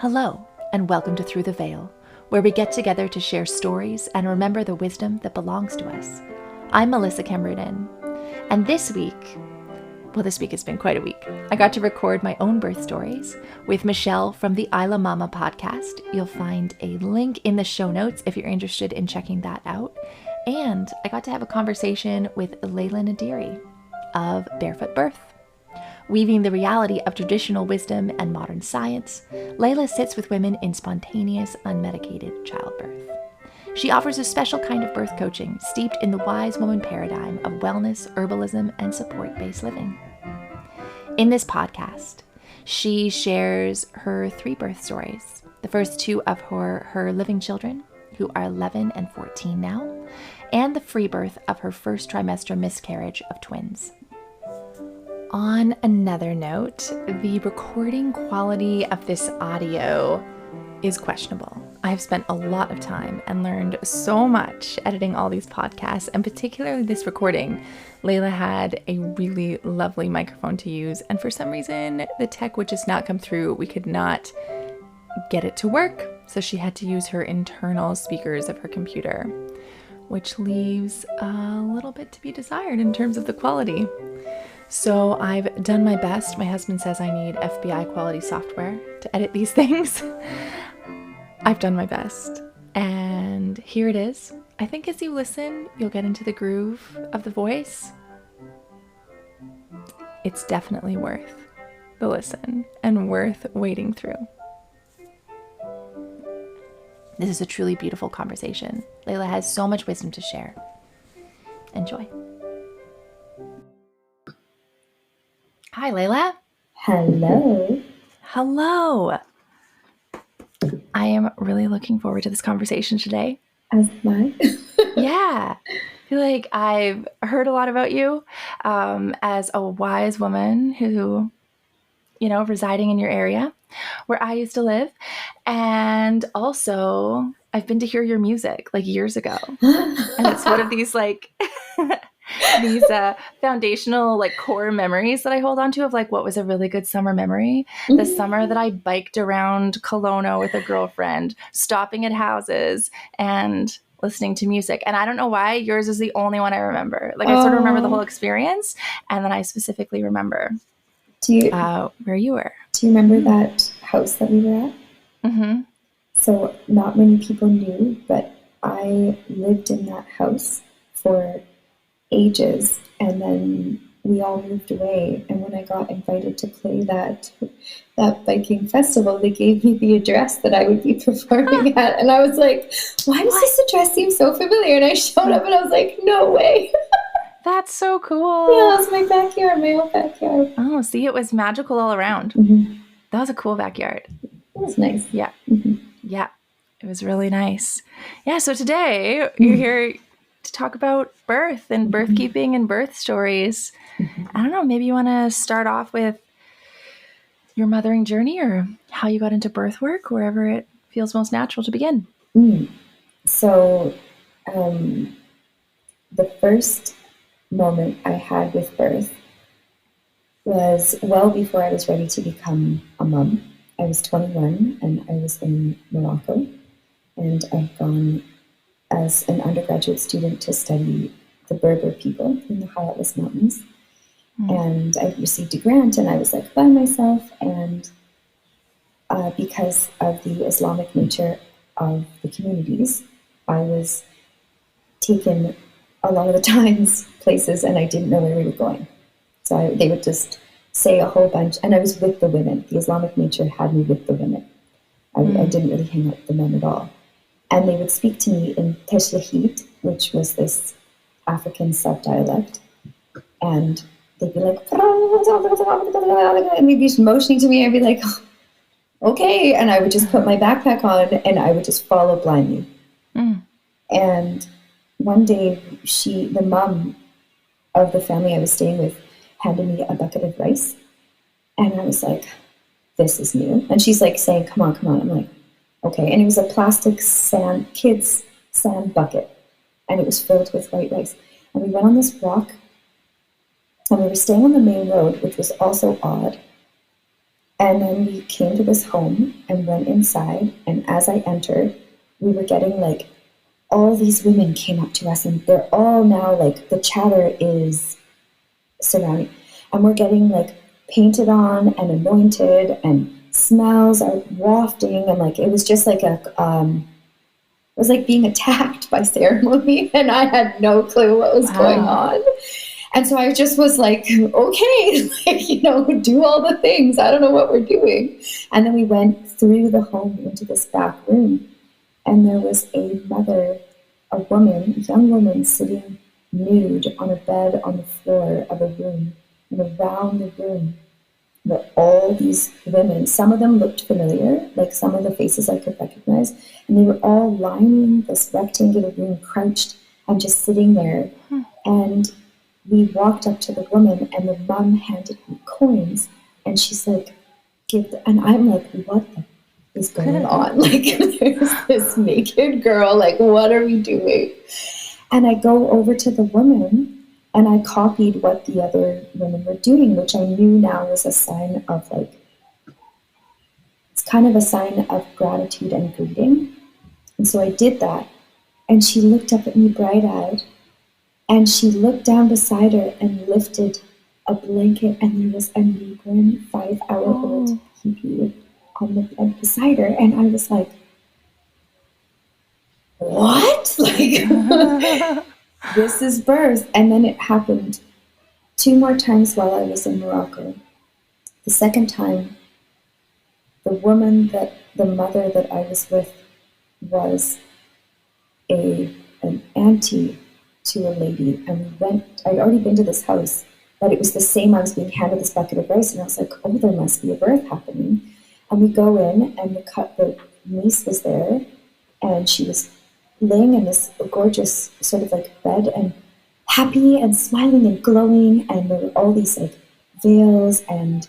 Hello, and welcome to Through the Veil, where we get together to share stories and remember the wisdom that belongs to us. I'm Melissa Cameron, and this week has been quite a week. I got to record my own birth stories with Michelle from the Isla Mama podcast. You'll find a link in the show notes if you're interested in checking that out. And I got to have a conversation with Leila of Barefoot Birth. Weaving the reality of traditional wisdom and modern science, Leila sits with women in spontaneous, unmedicated childbirth. She offers a special kind of birth coaching steeped in the wise woman paradigm of wellness, herbalism, and support-based living. In this podcast, she shares her 3 birth stories, the first 2 of her living children, who are 11 and 14 now, and the free birth of her first trimester miscarriage of twins. On another note, the recording quality of this audio is questionable. I've spent a lot of time and learned so much editing all these podcasts, and particularly this recording. Leila had a really lovely microphone to use, and for some reason, the tech would just not come through. We could not get it to work, so she had to use her internal speakers of her computer, which leaves a little bit to be desired in terms of the quality. So I've done my best. My husband says I need FBI quality software to edit these things. I've done my best. And here it is. I think as you listen, you'll get into the groove of the voice. It's definitely worth the listen and worth wading through. This is a truly beautiful conversation. Leila has so much wisdom to share. Enjoy. Hi, Leila. Hello. Hello. I am really looking forward to this conversation today. As am I. Yeah. I feel like I've heard a lot about you as a wise woman who, residing in your area where I used to live. And also, I've been to hear your music like years ago. And it's one of these these foundational core memories that I hold on to of what was a really good summer memory. The summer that I biked around Kelowna with a girlfriend, stopping at houses and listening to music. And I don't know why yours is the only one I remember. I sort of remember the whole experience, and then I specifically remember where you were. Do you remember that house that we were at? Mm-hmm. So not many people knew, but I lived in that house for ages, and then we all moved away. And when I got invited to play that biking festival, they gave me the address that I would be performing at, and I was like, why does this address seem so familiar? And I showed up and I was like, no way. That's so cool. Yeah, it was my backyard, my old backyard. Oh, see, it was magical all around. Mm-hmm. That was a cool backyard. It was nice. Yeah. Mm-hmm. Yeah, it was really nice. Yeah, so today you're here to talk about birth and birth keeping and birth stories. I don't know, maybe you want to start off with your mothering journey or how you got into birth work, wherever it feels most natural to begin. So the first moment I had with birth was well before I was ready to become a mom. I was 21 and I was in Morocco, and I'd gone as an undergraduate student to study the Berber people in the High Atlas Mountains. And I received a grant, and I was by myself, and because of the Islamic nature of the communities, I was taken a lot of the times places, and I didn't know where we were going. So they would just say a whole bunch, and I was with the women. The Islamic nature had me with the women. I didn't really hang out with the men at all. And they would speak to me in Teshlahid, which was this African sub-dialect. And they'd be like, and they'd be just motioning to me. I'd be like, okay. And I would just put my backpack on and I would just follow blindly. And one day, the mom of the family I was staying with, handed me a bucket of rice. And I was like, this is new. And she's saying, come on. I'm like, okay. And it was a plastic kids sand bucket. And it was filled with white rice. And we went on this walk. And we were staying on the main road, which was also odd. And then we came to this home and went inside. And as I entered, we were getting like, all these women came up to us and they're all now like, the chatter is surrounding. And we're getting like painted on and anointed and smells are wafting. And like, it was just like it was like being attacked by ceremony. And I had no clue what was going on. And so I just was like, okay, like, do all the things. I don't know what we're doing. And then we went through the home into this back room. And there was a mother, a young woman sitting nude on a bed on the floor of a room. And around the room were all these women. Some of them looked familiar, like some of the faces I could recognize. And they were all lining this rectangular room, crouched and just sitting there. And we walked up to the woman and the mom handed me coins and she's like, and I'm like, what is going on? Like, there's this naked girl, like, what are we doing? And I go over to the woman and I copied what the other women were doing, which I knew now was a sign of like, it's kind of a sign of gratitude and greeting. And so I did that. And she looked up at me bright-eyed. And she looked down beside her and lifted a blanket, and there was a newborn 5-hour-old baby on the bed beside her. And I was like, what? Like, this is birth. And then it happened 2 more times while I was in Morocco. The second time, the mother that I was with was an auntie to a lady, and I'd already been to this house, but it was the same. I was being handed this bucket of rice, and I was like, oh, there must be a birth happening. And we go in, and the niece was there, and she was laying in this gorgeous sort of like bed, and happy and smiling and glowing, and there were all these like veils, and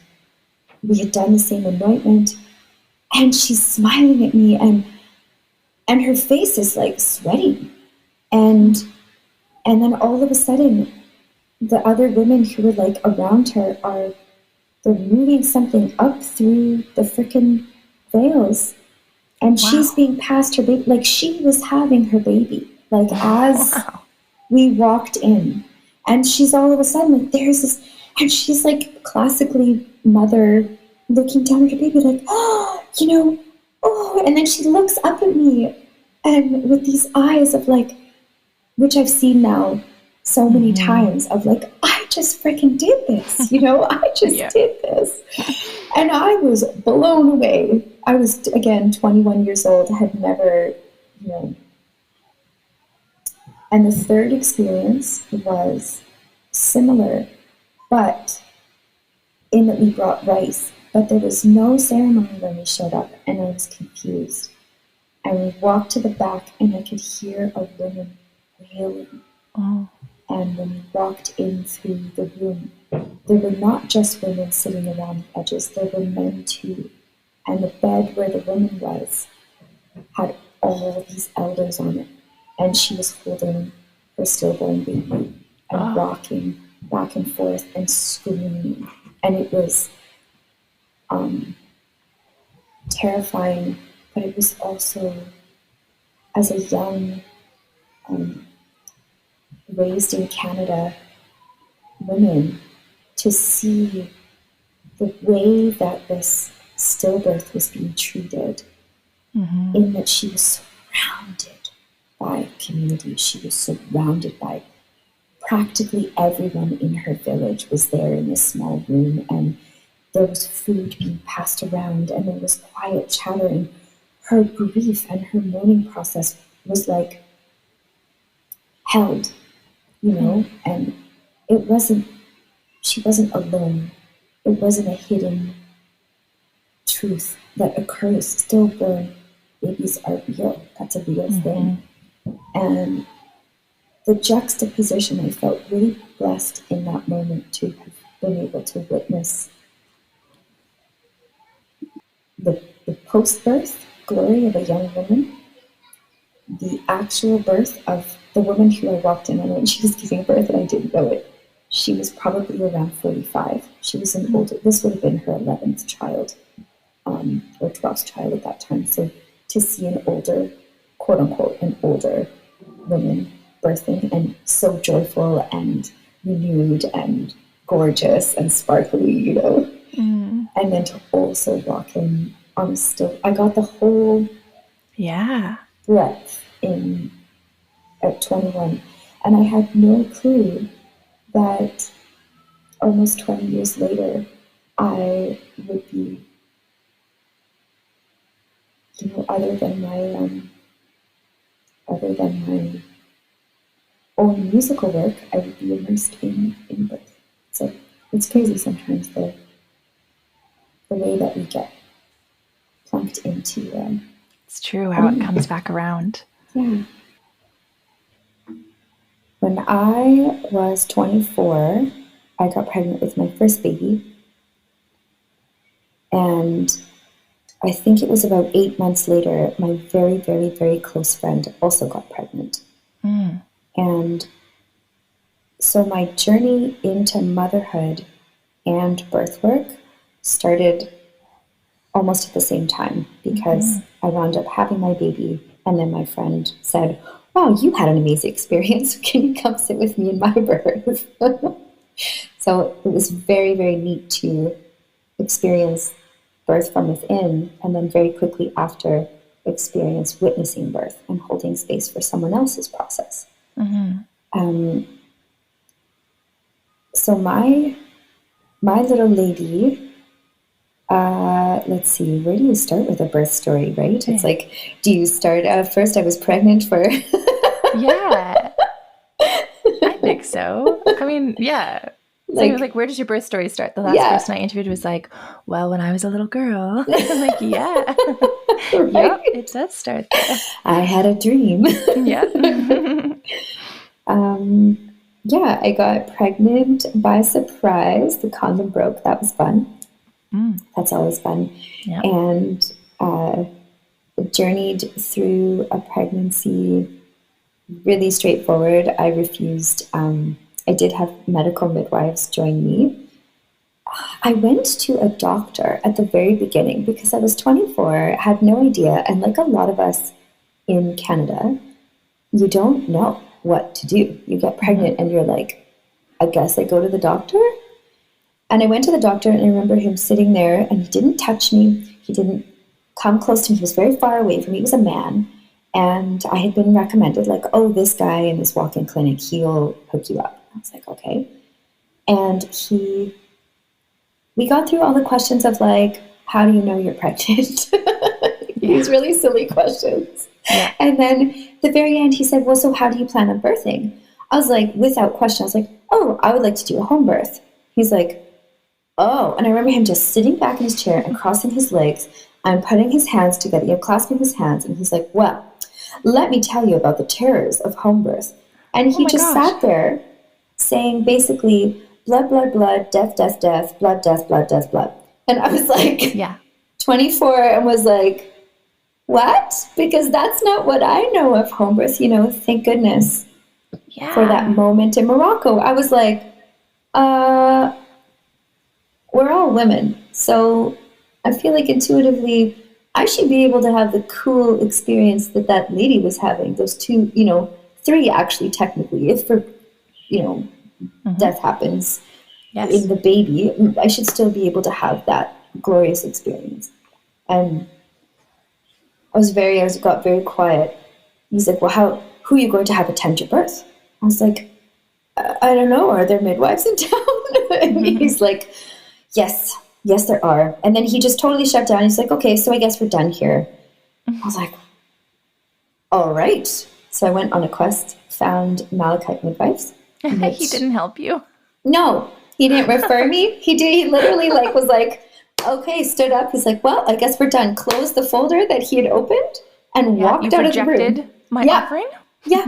we had done the same anointment, and she's smiling at me, and her face is like sweating, and then all of a sudden, the other women who were like around her they're moving something up through the frickin' veils. And she's being passed her baby. Like, she was having her baby. Like, as we walked in. And she's all of a sudden like, there's this, and she's like classically mother looking down at her baby like, and then she looks up at me and with these eyes of like, which I've seen now so many times of like, I just freaking did this, I just did this. And I was blown away. I was, again, 21 years old, had never, And the third experience was similar, but in that we brought rice, but there was no ceremony when we showed up, and I was confused. And we walked to the back, and I could hear a woman wailing. And when we walked in through the room, there were not just women sitting around the edges, there were men too. And the bed where the woman was had all these elders on it. And she was holding her stillborn baby and rocking back and forth and screaming. And it was terrifying, but it was also, as a young, raised in Canada woman, to see the way that this stillbirth was being treated, in that she was surrounded by community. She was surrounded by practically everyone in her village was there in this small room, and there was food being passed around, and there was quiet chattering. Her grief and her mourning process was like held, and she wasn't alone. It wasn't a hidden truth that occurs. Stillborn babies are real. That's a real thing. And the juxtaposition, I felt really blessed in that moment to have been able to witness the post-birth glory of a young woman, the actual birth of the woman who I walked in on when she was giving birth, and I didn't know it. She was probably around 45. She was an older, this would have been her 11th child. Orthodox child at that time. So to see an older, quote unquote, an older woman birthing and so joyful and renewed and gorgeous and sparkly, you know. And then to also walk in on a still, I got the whole breadth in at 21. And I had no clue that almost 20 years later, I would be, you know, other than my own musical work, I would be immersed in birth. So it's crazy sometimes the way that we get plunked into. It's true how it comes back around. Yeah. When I was 24, I got pregnant with my first baby. And I think it was about 8 months later, my very, very, very close friend also got pregnant. And so my journey into motherhood and birth work started almost at the same time, because I wound up having my baby, and then my friend said, "Wow, you had an amazing experience. Can you come sit with me in my birth?" So it was very, very neat to experience birth from within, and then very quickly after experience witnessing birth and holding space for someone else's process. So my little lady, let's see, where do you start with a birth story, right? It's like, do you start first, I was pregnant for... Yeah, I think so. I mean, yeah. So he was like, where does your birth story start? The last person I interviewed was like, well, when I was a little girl. I'm like, yeah. Right? Yep, it does start there. I had a dream. Yeah. Yeah, I got pregnant by surprise. The condom broke. That was fun. That's always fun. Yeah. And journeyed through a pregnancy really straightforward. I refused. I did have medical midwives join me. I went to a doctor at the very beginning because I was 24, had no idea. And like a lot of us in Canada, you don't know what to do. You get pregnant and you're like, I guess I go to the doctor. And I went to the doctor, and I remember him sitting there, and he didn't touch me. He didn't come close to me. He was very far away from me. He was a man. And I had been recommended, like, oh, this guy in this walk-in clinic, he'll hook you up. I was like, okay. And we got through all the questions of like, how do you know you're pregnant? These really silly questions. Yeah. And then at the very end, he said, well, so how do you plan on birthing? I was like, without question, I was like, oh, I would like to do a home birth. He's like, oh. And I remember him just sitting back in his chair and crossing his legs and putting his hands together, clasping his hands. And he's like, well, let me tell you about the terrors of home birth. And he just sat there saying basically, blood, blood, blood, death, death, death, blood, death, blood, death, blood. And I was like, 24, and was like, what? Because that's not what I know of home birth. You know, thank goodness for that moment in Morocco. I was like, we're all women. So I feel like intuitively I should be able to have the cool experience that that lady was having. Those two, you know, three actually technically, if for, you know, death happens in the baby, I should still be able to have that glorious experience. And I got very quiet. He's like, well, who are you going to have attend your birth? I was like, I don't know. Are there midwives in town? And he's like, yes, there are. And then he just totally shut down. He's like, okay, so I guess we're done here. I was like, all right. So I went on a quest, found Malachite midwives. He didn't help you? No, he didn't refer me. He literally was like, okay, stood up. He's like, well, I guess we're done. Closed the folder that he had opened and walked out of the room. You rejected my offering? Yeah.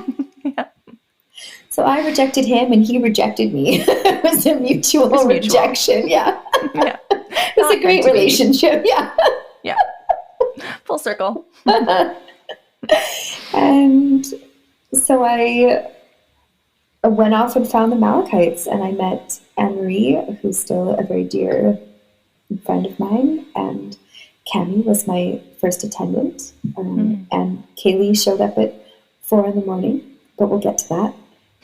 So I rejected him and he rejected me. It was a mutual rejection. Yeah. It was a great relationship. Yeah. Yeah. Full circle. And so I went off and found the Malachites, and I met Anne-Marie, who's still a very dear friend of mine, and Cami was my first attendant, and Kaylee showed up at 4 in the morning, but we'll get to that.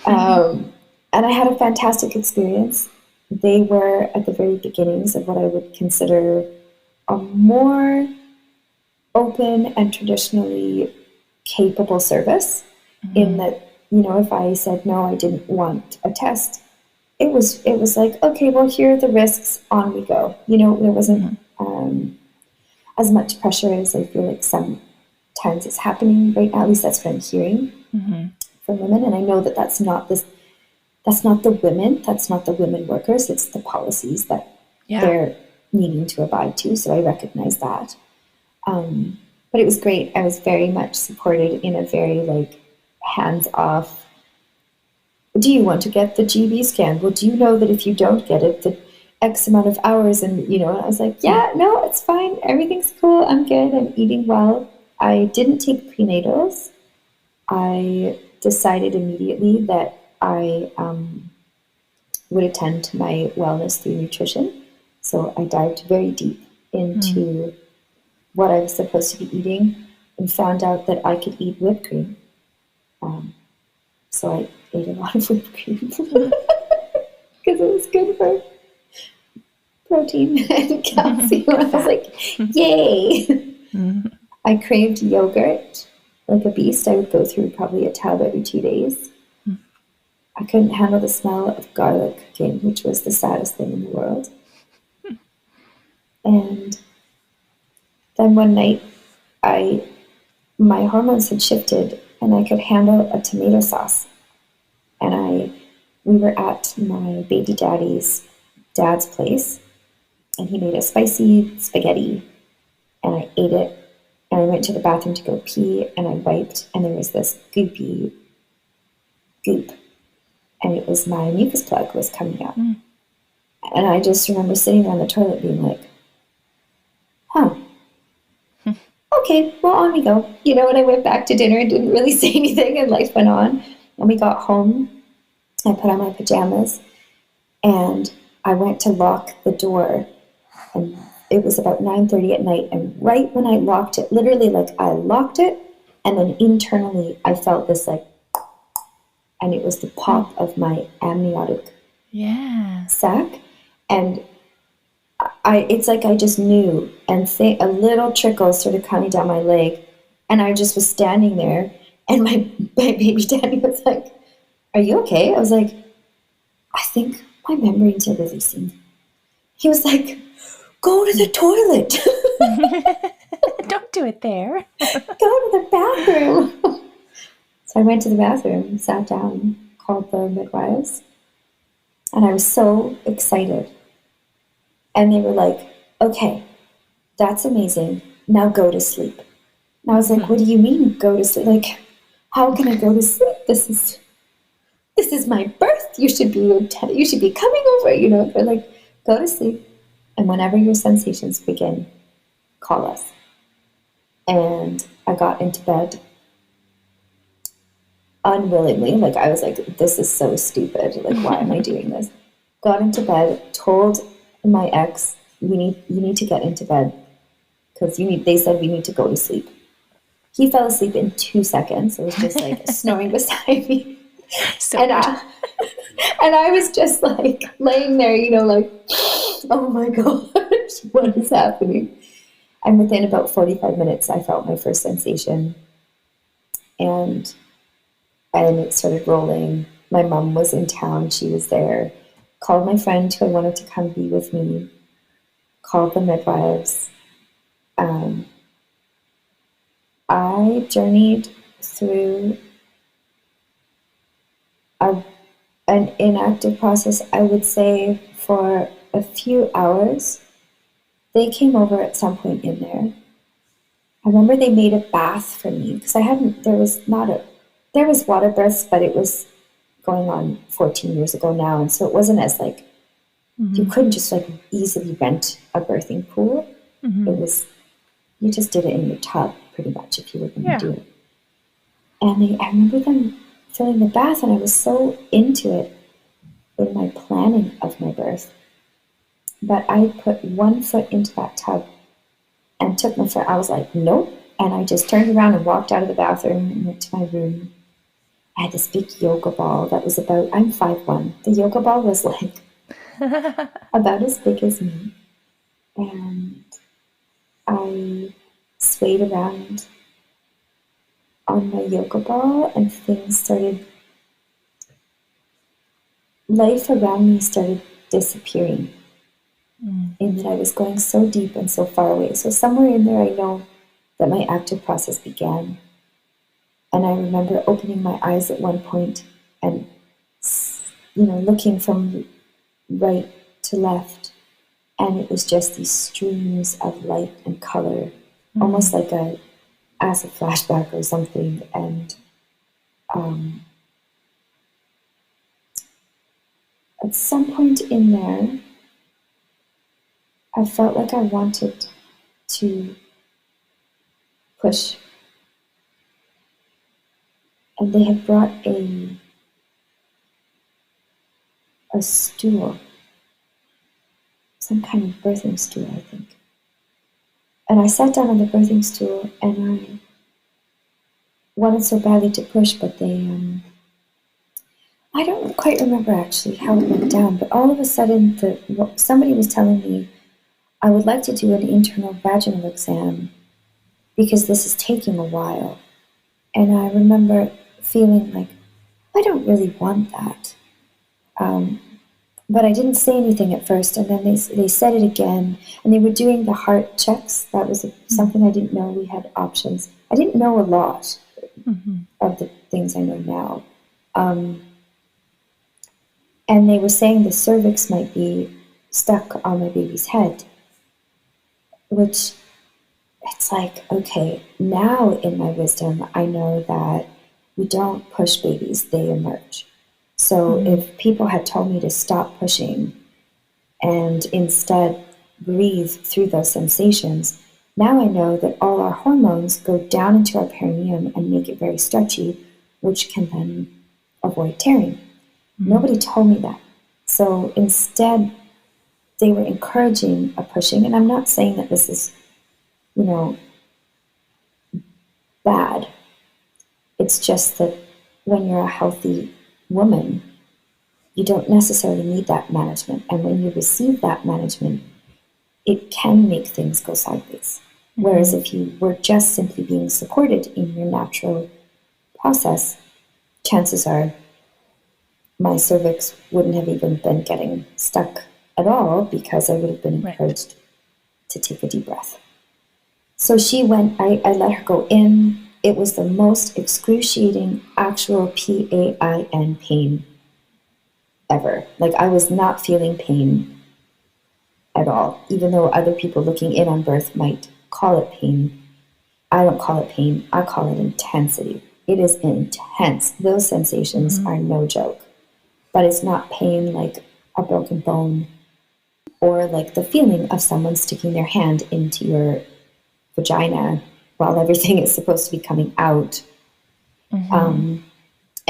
And I had a fantastic experience. They were at the very beginnings of what I would consider a more open and traditionally capable service, in that, if I said no, I didn't want a test, it was like, okay, well, here are the risks, on we go. There wasn't as much pressure as I feel like sometimes is happening right now. At least that's what I'm hearing from women. And I know that that's not the women, that's not the women workers, it's the policies that they're needing to abide to. So I recognize that. But it was great. I was very much supported in a very like hands-off. Do you want to get the GB scan? Well, do you know that if you don't get it, the X amount of hours, and and I was like, yeah, no, it's fine. Everything's cool. I'm good. I'm eating well. I didn't take prenatals. I decided immediately that I would attend to my wellness through nutrition. So I dived very deep into what I was supposed to be eating, and found out that I could eat whipped cream. So I ate a lot of whipped cream because it was good for protein and calcium. I was like, yay! I craved yogurt like a beast. I would go through probably a tub every 2 days. I couldn't handle the smell of garlic cooking, which was the saddest thing in the world. And then one night, my hormones had shifted, and I could handle a tomato sauce. And we were at my baby dad's place, and he made a spicy spaghetti, and I ate it, and I went to the bathroom to go pee, and I wiped, and there was this goopy goop, and it was my mucus plug was coming out. And I just remember sitting there on the toilet being like, huh, okay, well, on we go. And I went back to dinner and didn't really say anything, and life went on. When we got home, I put on my pajamas, and I went to lock the door, and it was about 9:30 at night, and right when I locked it, literally like I locked it, and then internally I felt this like, and it was the pop of my amniotic sac, and it's like I just knew, and a little trickle started coming down my leg, and I just was standing there, and my baby daddy was like, are you okay? I was like, I think my membranes are releasing. He was like, go to the toilet. Don't do it there. Go to the bathroom. So I went to the bathroom, sat down, called the midwives, and I was so excited. And they were like, okay, that's amazing. Now go to sleep. And I was like, what do you mean go to sleep? Like, how can I go to sleep? This is my birth. You should be coming over, They're like, go to sleep. And whenever your sensations begin, call us. And I got into bed unwillingly. Like, I was like, this is so stupid. Like, why am I doing this? Got into bed, told my ex, you need to get into bed because they said we need to go to sleep. He fell asleep in 2 seconds. It was just like snoring beside me. And I was just like laying there, like, oh my gosh, what is happening? And within about 45 minutes, I felt my first sensation. And it started rolling. My mom was in town. She was there. Called my friend who I wanted to come be with me. Called the midwives. I journeyed through an inactive process, I would say, for a few hours. They came over at some point in there. I remember they made a bath for me because there was water births, but it was going on 14 years ago now. And so it wasn't as like, you couldn't just like easily rent a birthing pool. It was, you just did it in your tub pretty much if you were going to do it. And I remember them filling the bath, and I was so into it in my planning of my birth. But I put one foot into that tub and and took my friend. I was like, nope. And I just turned around and walked out of the bathroom and went to my room. I had this big yoga ball that was about, I'm 5'1". The yoga ball was like about as big as me. And I swayed around on my yoga ball and life around me started disappearing. In that I was going so deep and so far away. So somewhere in there, I know that my active process began. And I remember opening my eyes at one point and, looking from right to left. And it was just these streams of light and color, almost like a acid flashback or something. And at some point in there, I felt like I wanted to push. And they had brought a stool, some kind of birthing stool, I think. And I sat down on the birthing stool, and I wanted so badly to push, but I don't quite remember actually how it went down, but all of a sudden, somebody was telling me I would like to do an internal vaginal exam because this is taking a while. And I remember feeling like, I don't really want that. But I didn't say anything at first, and then they said it again, and they were doing the heart checks. That was something I didn't know. We had options. I didn't know a lot of the things I know now. And they were saying the cervix might be stuck on my baby's head, which it's like, okay, now in my wisdom, I know that we don't push babies, they emerge. So if people had told me to stop pushing and instead breathe through those sensations, now I know that all our hormones go down into our perineum and make it very stretchy, which can then avoid tearing. Nobody told me that. So instead, they were encouraging a pushing, and I'm not saying that this is, bad. It's just that when you're a healthy woman, you don't necessarily need that management. And when you receive that management, it can make things go sideways. Whereas if you were just simply being supported in your natural process, chances are my cervix wouldn't have even been getting stuck at all because I would have been encouraged to take a deep breath. So she went, I let her go in. It was the most excruciating actual PAIN pain ever. Like, I was not feeling pain at all, even though other people looking in on birth might call it pain. I don't call it pain. I call it intensity. It is intense. Those sensations are no joke. But it's not pain like a broken bone or like the feeling of someone sticking their hand into your vagina while everything is supposed to be coming out. And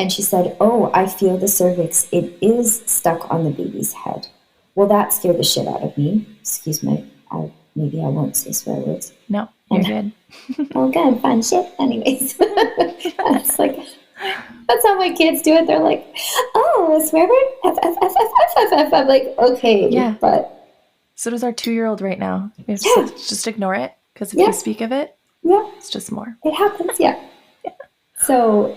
she said, oh, I feel the cervix. It is stuck on the baby's head. Well, that scared the shit out of me. Excuse me. Maybe I won't say swear words. No, you're good. Oh, good. Fun shit. Anyways. It's like, that's how my kids do it. They're like, oh, a swear word? F, F, F, F, F, F, F. I'm like, okay. Yeah. But so does our 2-year-old right now. We have to just ignore it, because if you speak of it, it's just more. It happens, So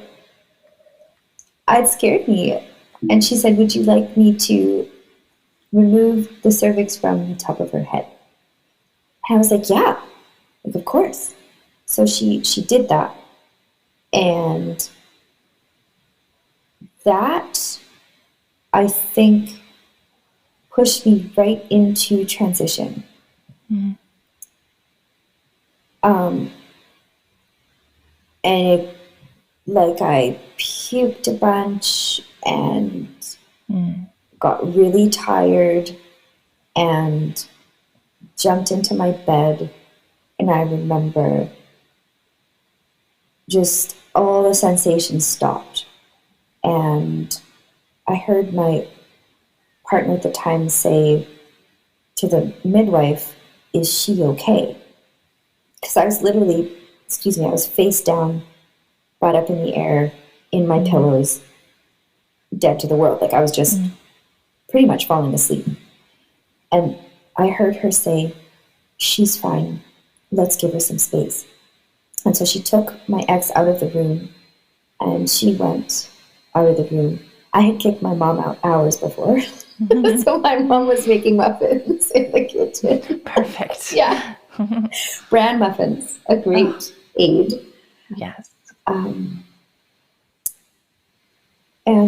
it scared me. And she said, would you like me to remove the cervix from the top of her head? And I was like, yeah, like, of course. So she did that. And that, I think, pushed me right into transition. And I puked a bunch and got really tired and jumped into my bed. And I remember just all the sensations stopped. And I heard my partner at the time say to the midwife, is she okay? because I was literally, excuse me, I was face down, butt up in the air, in my pillows, dead to the world. Like I was just pretty much falling asleep. And I heard her say, "She's fine. Let's give her some space." And so she took my ex out of the room and she went out of the room. I had kicked my mom out hours before. So my mom was making muffins in the kitchen. Perfect. Yeah. Bran muffins, a great aid. Yes. And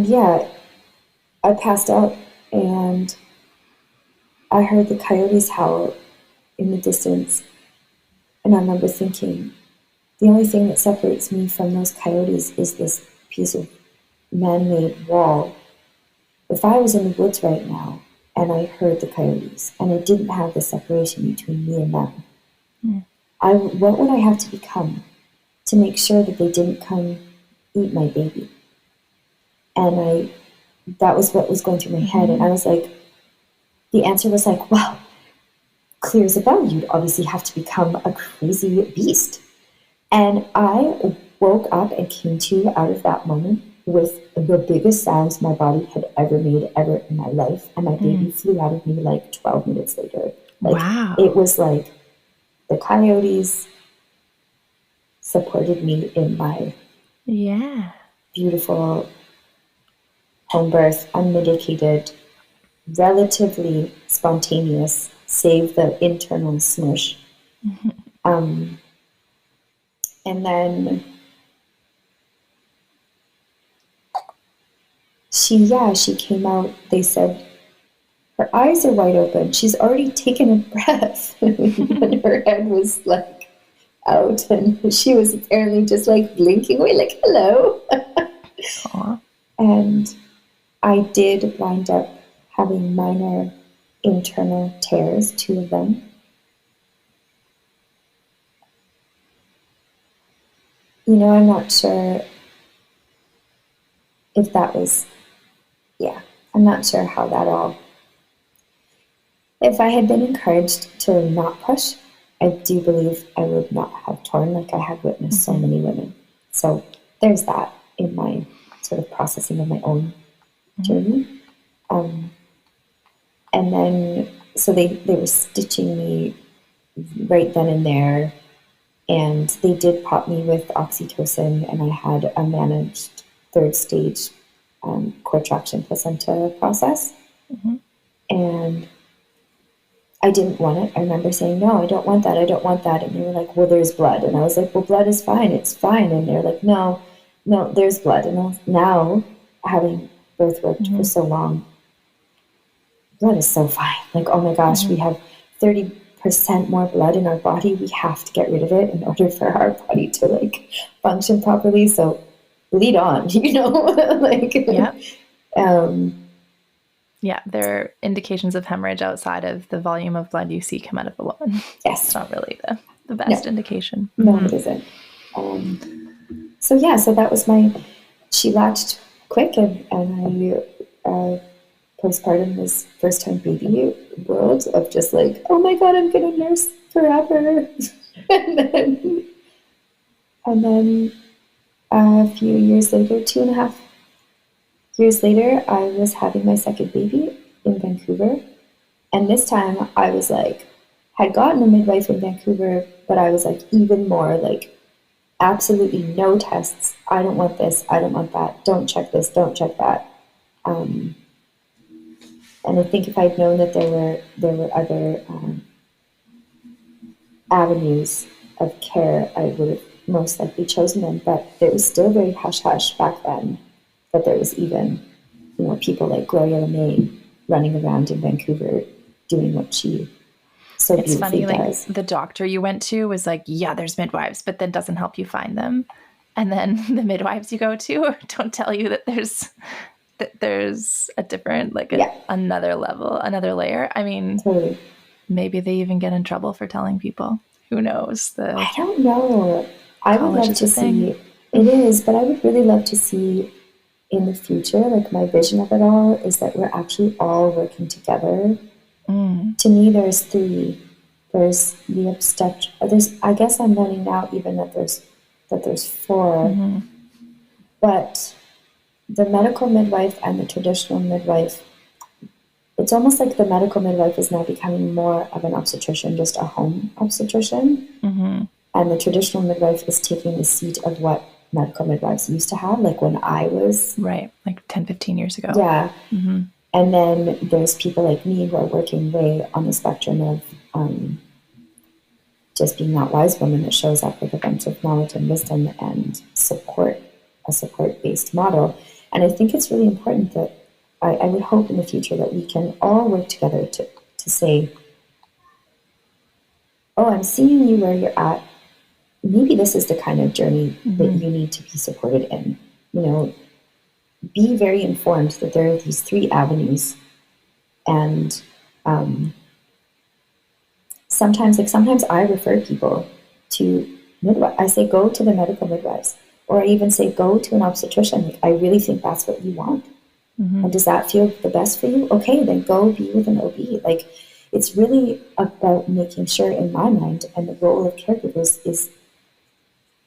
yeah, I passed out and I heard the coyotes howl in the distance. And I remember thinking, the only thing that separates me from those coyotes is this piece of man-made wall. If I was in the woods right now and I heard the coyotes and I didn't have the separation between me and them, what would I have to become to make sure that they didn't come eat my baby? And that was what was going through my head. And I was like, the answer was like, well, clear as a bell, you'd obviously have to become a crazy beast. And I woke up and came to out of that moment with the biggest sounds my body had ever made ever in my life. And my baby flew out of me like 12 minutes later. Like, wow. It was like the coyotes supported me in my beautiful home birth, unmedicated, relatively spontaneous, save the internal smush. And then she came out. They said her eyes are wide open. She's already taken a breath. And her head was like out, and she was apparently just like blinking away, like hello. And I did wind up having minor internal tears, 2 of them. You know, I'm not sure if that was, I'm not sure how that all. If I had been encouraged to not push, I do believe I would not have torn like I had witnessed so many women. So there's that in my sort of processing of my own journey. And then, so they were stitching me right then and there. And they did pop me with oxytocin, and I had a managed 3rd stage cord traction placenta process. And I didn't want it. I remember saying, no, I don't want that. I don't want that. And they were like, well, there's blood. And I was like, well, blood is fine. It's fine. And they're like, no, there's blood. And now, having birth worked for so long, blood is so fine. Like, oh my gosh, we have 30% more blood in our body. We have to get rid of it in order for our body to like function properly. So bleed on, you know, like, there are indications of hemorrhage outside of the volume of blood you see come out of a woman. Yes. It's not really the best indication. No, it isn't. So that was she latched quick, and I postpartum was first time baby world of just like, oh my God, I'm going to nurse forever. and then a few years later, 2.5 years later, I was having my second baby in Vancouver. And this time I was like, had gotten a midwife in Vancouver, but I was like even more like, absolutely no tests. I don't want this. I don't want that. Don't check this. Don't check that. And I think if I'd known that there were other avenues of care, I would have most likely chosen them. But it was still very hush-hush back then that there was even, people like Gloria LeMay running around in Vancouver doing what she so beautifully funny, does. Like the doctor you went to was like, yeah, there's midwives, but then doesn't help you find them. And then the midwives you go to don't tell you that there's a different, another level, another layer. I mean, totally. Maybe they even get in trouble for telling people. Who knows? I don't know. I would love to see. It is, but I would really love to see in the future, like my vision of it all is that we're actually all working together. To me, there's 3 There's the obstetric. There's, I guess I'm learning now even that there's four, but the medical midwife and the traditional midwife, it's almost like the medical midwife is now becoming more of an obstetrician, just a home obstetrician. And the traditional midwife is taking the seat of what medical midwives used to have, like when I was. Right, like 10, 15 years ago. Yeah. And then there's people like me who are working way on the spectrum of just being that wise woman that shows up with a bunch of knowledge and wisdom and support, a support-based model. And I think it's really important that I would hope in the future that we can all work together to say, oh, I'm seeing you where you're at. Maybe this is the kind of journey that you need to be supported in. You know, be very informed that there are these 3 avenues. And sometimes I refer people to midwife. I say, go to the medical midwives. Or I even say, go to an obstetrician. Like, I really think that's what you want. And does that feel the best for you? Okay, then go be with an OB. Like, it's really about making sure, in my mind, and the role of caregivers is,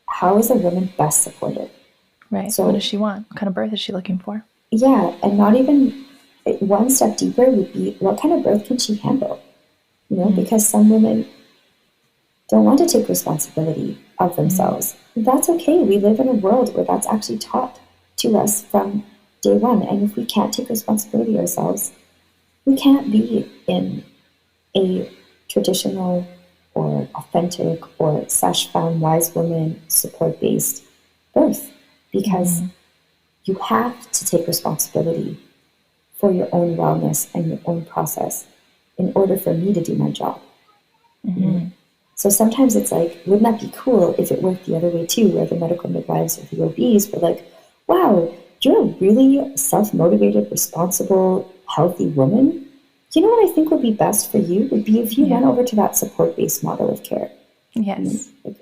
how is a woman best supported? Right. So what does she want? What kind of birth is she looking for? Yeah, and not even one step deeper would be, what kind of birth can she handle? You know, because some women don't want to take responsibility of themselves. That's okay. We live in a world where that's actually taught to us from day one. And if we can't take responsibility ourselves, we can't be in a traditional or authentic or found wise woman support-based birth, because you have to take responsibility for your own wellness and your own process in order for me to do my job. So sometimes it's like, wouldn't that be cool if it worked the other way too, where the medical midwives or the OBs were like, wow, you're a really self-motivated, responsible, healthy woman. You know what I think would be best for you would be if you went over to that support-based model of care. Yes. Like,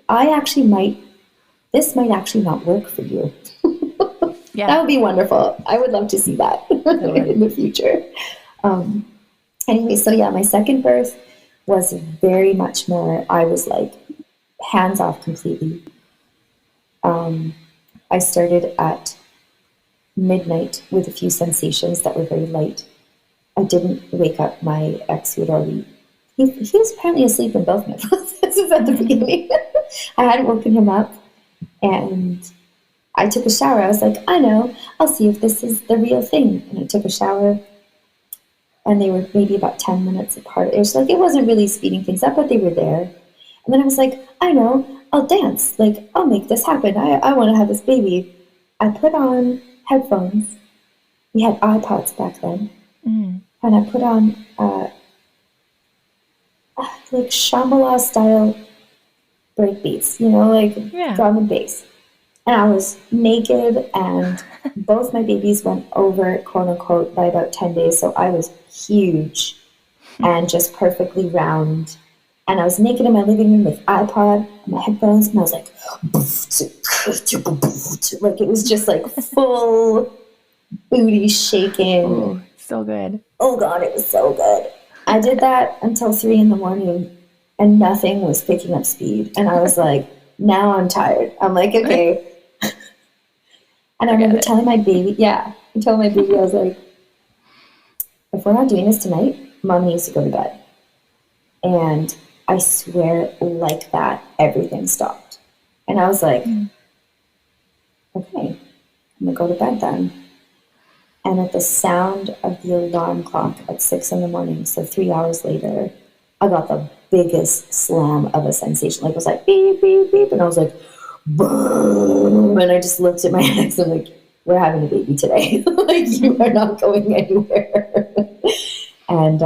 this might actually not work for you. That would be wonderful. I would love to see that in the future. Anyway, so yeah, my second birth was very much more, I was like hands off completely. I started at midnight with a few sensations that were very light. I didn't wake up my ex, who had already, he was apparently asleep in both my processes at the beginning. I hadn't woken him up, and I took a shower. I was like, I know, I'll see if this is the real thing. And I took a shower, and they were maybe about 10 minutes apart. It was like, it wasn't really speeding things up, but they were there. And then I was like, I know, I'll dance. Like, I'll make this happen. I want to have this baby. I put on headphones. We had iPods back then. And I put on like Shambhala style break beats, you know, like drum and bass. And I was naked, and both my babies went over, quote unquote, by about 10 days. So I was huge and just perfectly round. And I was naked in my living room with iPod and my headphones, and I was like, like, it was just like full booty shaking. Oh, so good. Oh God, it was so good. I did that until 3 a.m, and nothing was picking up speed. And I was like, now I'm tired. I'm like, okay. And I remember telling my baby, I was like, if we're not doing this tonight, Mom needs to go to bed. And I swear, like that, everything stopped. And I was like, okay, I'm gonna go to bed then. And at the sound of the alarm clock at 6 a.m, so 3 hours later, I got the biggest slam of a sensation. Like, it was like beep, beep, beep. And I was like, boom. And I just looked at my ex and like, we're having a baby today. Like, you are not going anywhere. And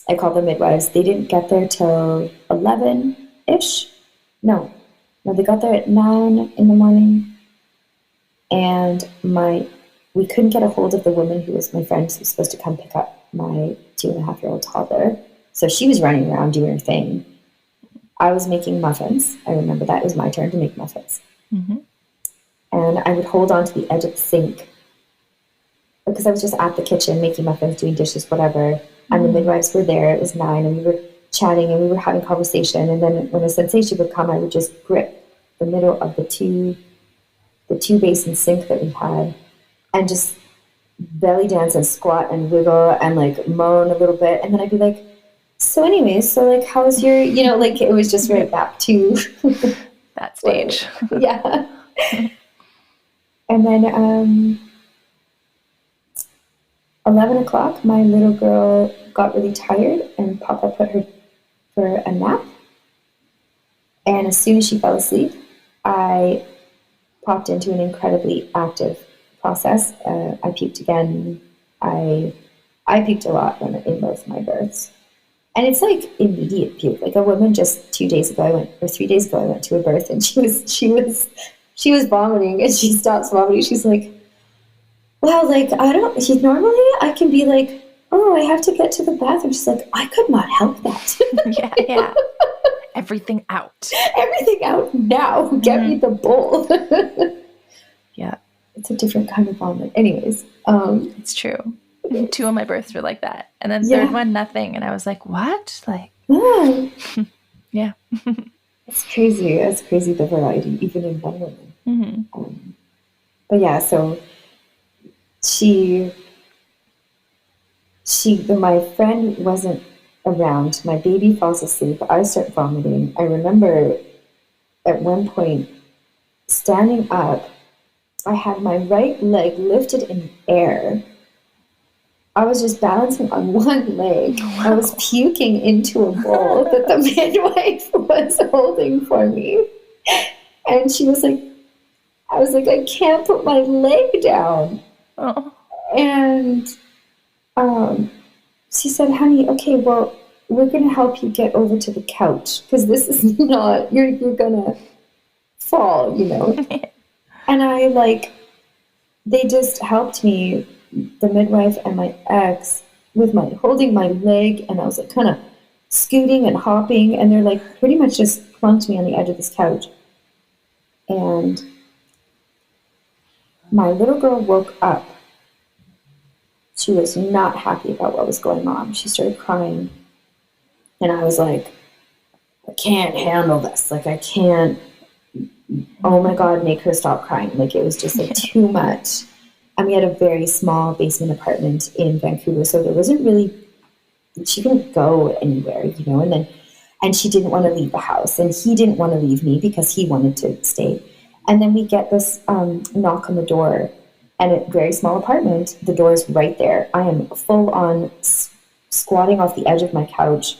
I called the midwives. They didn't get there till 11-ish. No, they got there at 9 a.m. And we couldn't get a hold of the woman who was my friend, who was supposed to come pick up my 2.5-year-old toddler. So she was running around doing her thing. I was making muffins. I remember that. It was my turn to make muffins. And I would hold on to the edge of the sink because I was just at the kitchen making muffins, doing dishes, whatever. And the midwives were there. It was 9, and we were chatting and we were having conversation. And then when a sensation would come, I would just grip the middle of the two basin sink that we had and just belly dance and squat and wiggle and like moan a little bit. And then I'd be like, so anyways, so like, how's your, like it was just right back to that stage. Yeah. And then 11 o'clock, my little girl got really tired and Papa put her for a nap. And as soon as she fell asleep, I popped into an incredibly active process. I puked again. I puked a lot in both my births. And it's like immediate puke. Like a woman just 3 days ago, I went to a birth and she was vomiting and she stops vomiting. She's like, well, like, normally I can be like, oh, I have to get to the bathroom. She's like, I could not help that. Yeah. Everything out. Everything out now. Get me the bowl. Yeah. It's a different kind of vomit. Anyways. It's true. 2 of my births were like that. And then third one, nothing. And I was like, what? Like, yeah. It's crazy. It's crazy the variety, even in one woman. Mm-hmm. But yeah, so my friend wasn't around. My baby falls asleep. I start vomiting. I remember at one point standing up, I had my right leg lifted in air. I was just balancing on one leg. Wow. I was puking into a bowl that the midwife was holding for me. And she was like, I can't put my leg down. Oh. And she said, honey, okay, well, we're going to help you get over to the couch because this is not, you're going to fall, And they just helped me, the midwife and my ex, with holding my leg, and I was like kind of scooting and hopping, and they're like pretty much just plunked me on the edge of this couch. And my little girl woke up. She was not happy about what was going on. She started crying. And I was like, I can't handle this. Like, I can't, oh my God, make her stop crying. Like, it was just like too much. And we had a very small basement apartment in Vancouver. So there wasn't really, she couldn't go anywhere, and she didn't want to leave the house. And he didn't want to leave me because he wanted to stay. And then we get this knock on the door. And a very small apartment, the door is right there. I am full on squatting off the edge of my couch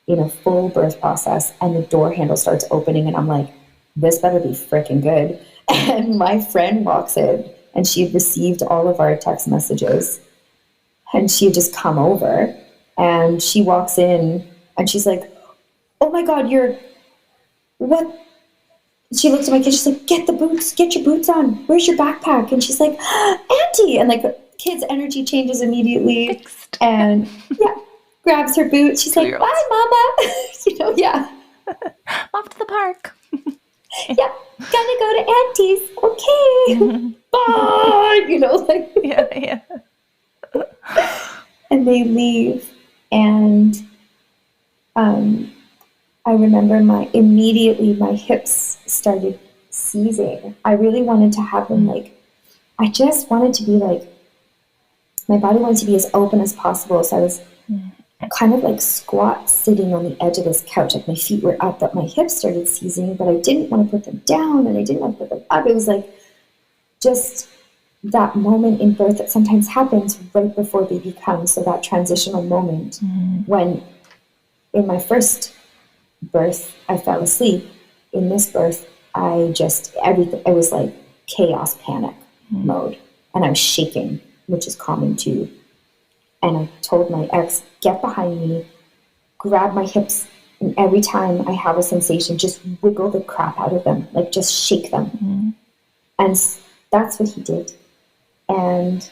in a full birth process, and the door handle starts opening, and I'm like, this better be freaking good. And my friend walks in, and she had received all of our text messages, and she had just come over, and she walks in, and she's like, oh my God, what? She looks at my kid, she's like, get your boots on. Where's your backpack? And she's like, Auntie. And like the kid's energy changes immediately. Fixed. And grabs her boots. She's like, bye, Mama. Off to the park. Yeah, gonna go to Auntie's. Okay. Bye. Yeah. And they leave. And I remember immediately my hips started seizing. I really wanted to have them I just wanted to be my body wanted to be as open as possible. So I was kind of squat sitting on the edge of this couch. Like my feet were up, but my hips started seizing, but I didn't want to put them down and I didn't want to put them up. It was just that moment in birth that sometimes happens right before baby comes. So that transitional moment when in my first birth, I fell asleep. In this birth, everything, it was like chaos, panic mode. And I was shaking, which is common too. And I told my ex, get behind me, grab my hips, and every time I have a sensation, just wiggle the crap out of them, just shake them. And that's what he did. And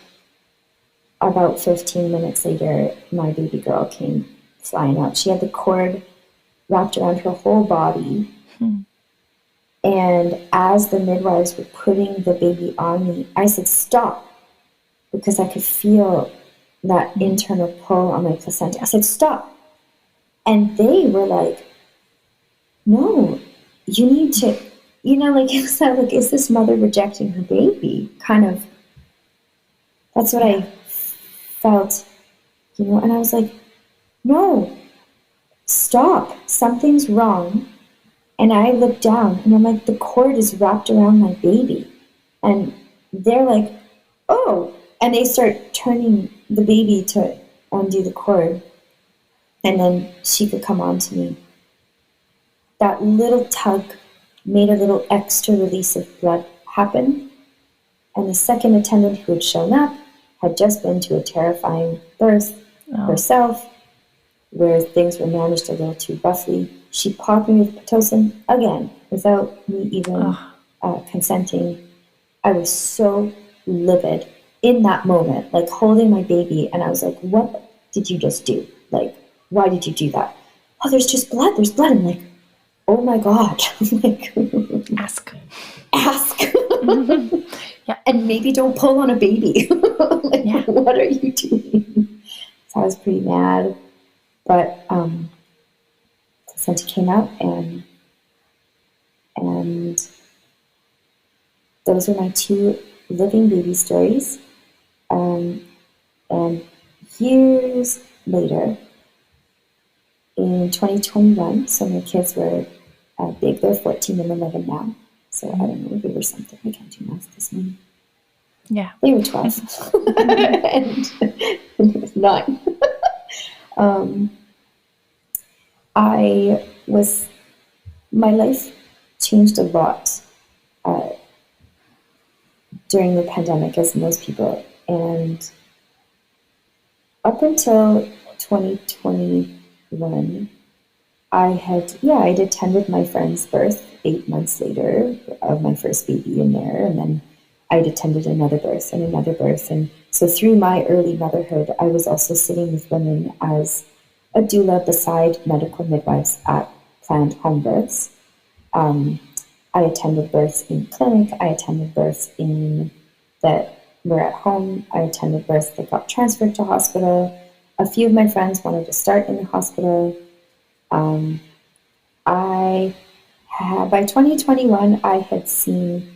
about 15 minutes later, my baby girl came flying out. She had the cord wrapped around her whole body. And as the midwives were putting the baby on me, I said, stop, because I could feel that internal pull on my placenta. I said, stop. And they were like, no, you need to, like, it was like, is this mother rejecting her baby? Kind of, that's what I felt, and I was like, no, stop, something's wrong. And I looked down and I'm like, the cord is wrapped around my baby. And they're like, oh, and they start turning the baby to undo the cord. And then she could come on to me. That little tug made a little extra release of blood happen. And the second attendant who had shown up had just been to a terrifying birth herself, where things were managed a little too roughly. She popped me with Pitocin again, without me even consenting. I was so livid in that moment, like holding my baby, and I was like, what did you just do? Like, why did you do that? Oh, there's just blood, there's blood. I'm like, oh my God. Like, Ask. Yeah. And maybe don't pull on a baby. Like, what are you doing? So I was pretty mad. But placenta came out, and those were my 2 living baby stories. And years later, in 2021, so my kids were big. They're 14 and 11 now. So I don't know, they were something. I can't do math this morning. Yeah. They were 12. And it was 9. My life changed a lot during the pandemic, as most people. And up until 2021, I'd attended my friend's birth 8 months later of my first baby in there. And then I'd attended another birth and another birth. And so through my early motherhood, I was also sitting with women as a doula beside medical midwives at planned home births. I attended births in clinic. I attended births that were at home. I attended births that got transferred to hospital. A few of my friends wanted to start in the hospital. By 2021, I had seen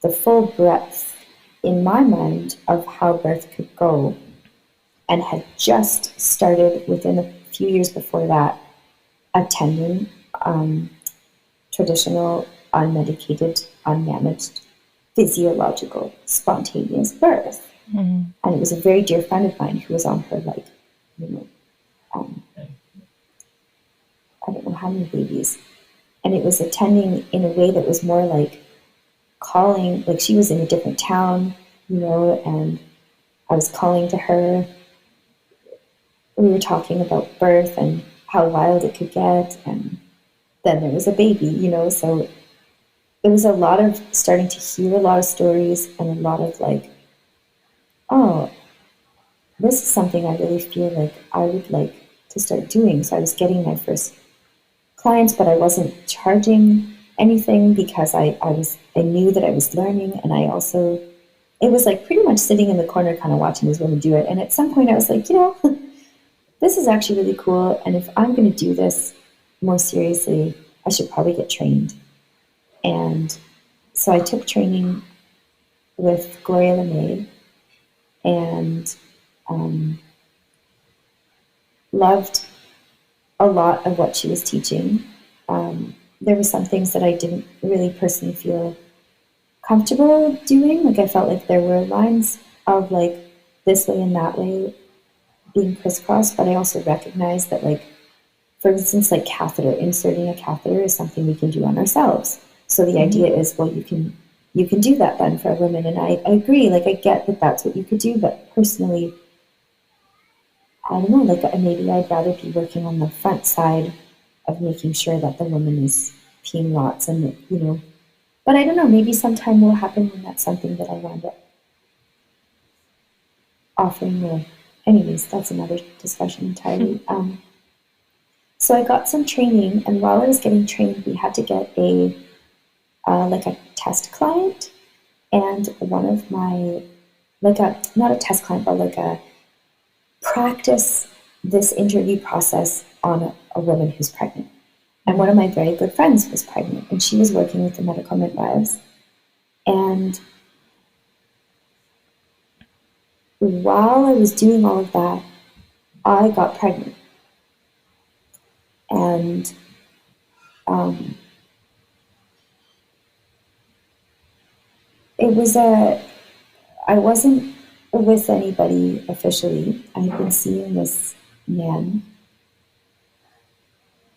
the full breadth in my mind of how birth could go, and had just started within a few years before that attending traditional, unmedicated, unmanaged, physiological, spontaneous birth. Mm-hmm. And it was a very dear friend of mine who was on her, I don't know how many babies. And it was attending in a way that was more like calling, like she was in a different town, and I was calling to her. We were talking about birth and how wild it could get. And then there was a baby, so it was a lot of starting to hear a lot of stories and a lot of oh, this is something I really feel like I would like to start doing. So I was getting my first clients, but I wasn't charging anything because I knew that I was learning. And it was like pretty much sitting in the corner kind of watching these women do it. And at some point I was like, this is actually really cool. And if I'm going to do this more seriously, I should probably get trained. And so I took training with Gloria LeMay and loved a lot of what she was teaching. There were some things that I didn't really personally feel comfortable doing. Like I felt like there were lines of this way and that way being crisscrossed, but I also recognized that for instance, inserting a catheter is something we can do on ourselves. So the idea is, well, you can do that then for a woman. And I agree, I get that that's what you could do, but personally, I don't know, maybe I'd rather be working on the front side of making sure that the woman is peeing lots and, but I don't know, maybe sometime will happen when that's something that I wind up offering more. Anyways, that's another discussion entirely. So I got some training, and while I was getting trained, we had to get a test client, and one of my, not a test client, but a practice this interview process on a woman who's pregnant. And one of my very good friends was pregnant, and she was working with the medical midwives. And while I was doing all of that, I got pregnant. And I wasn't with anybody officially. I had been seeing this man.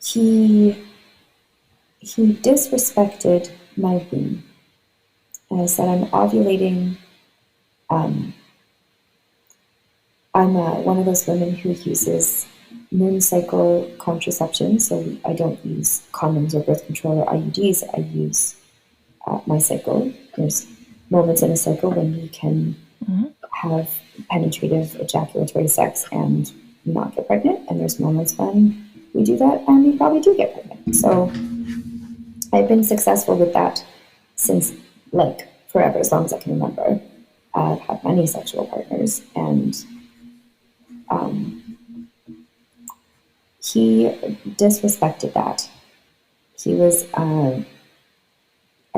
He disrespected my womb. And I said, I'm ovulating. I'm one of those women who uses moon cycle contraception, so I don't use condoms or birth control or IUDs. I use my cycle. There's moments in a cycle when we can have penetrative ejaculatory sex and not get pregnant, and there's moments when we do that and we probably do get pregnant. So I've been successful with that since like forever, as long as I can remember. I've had many sexual partners, and he disrespected that. He was,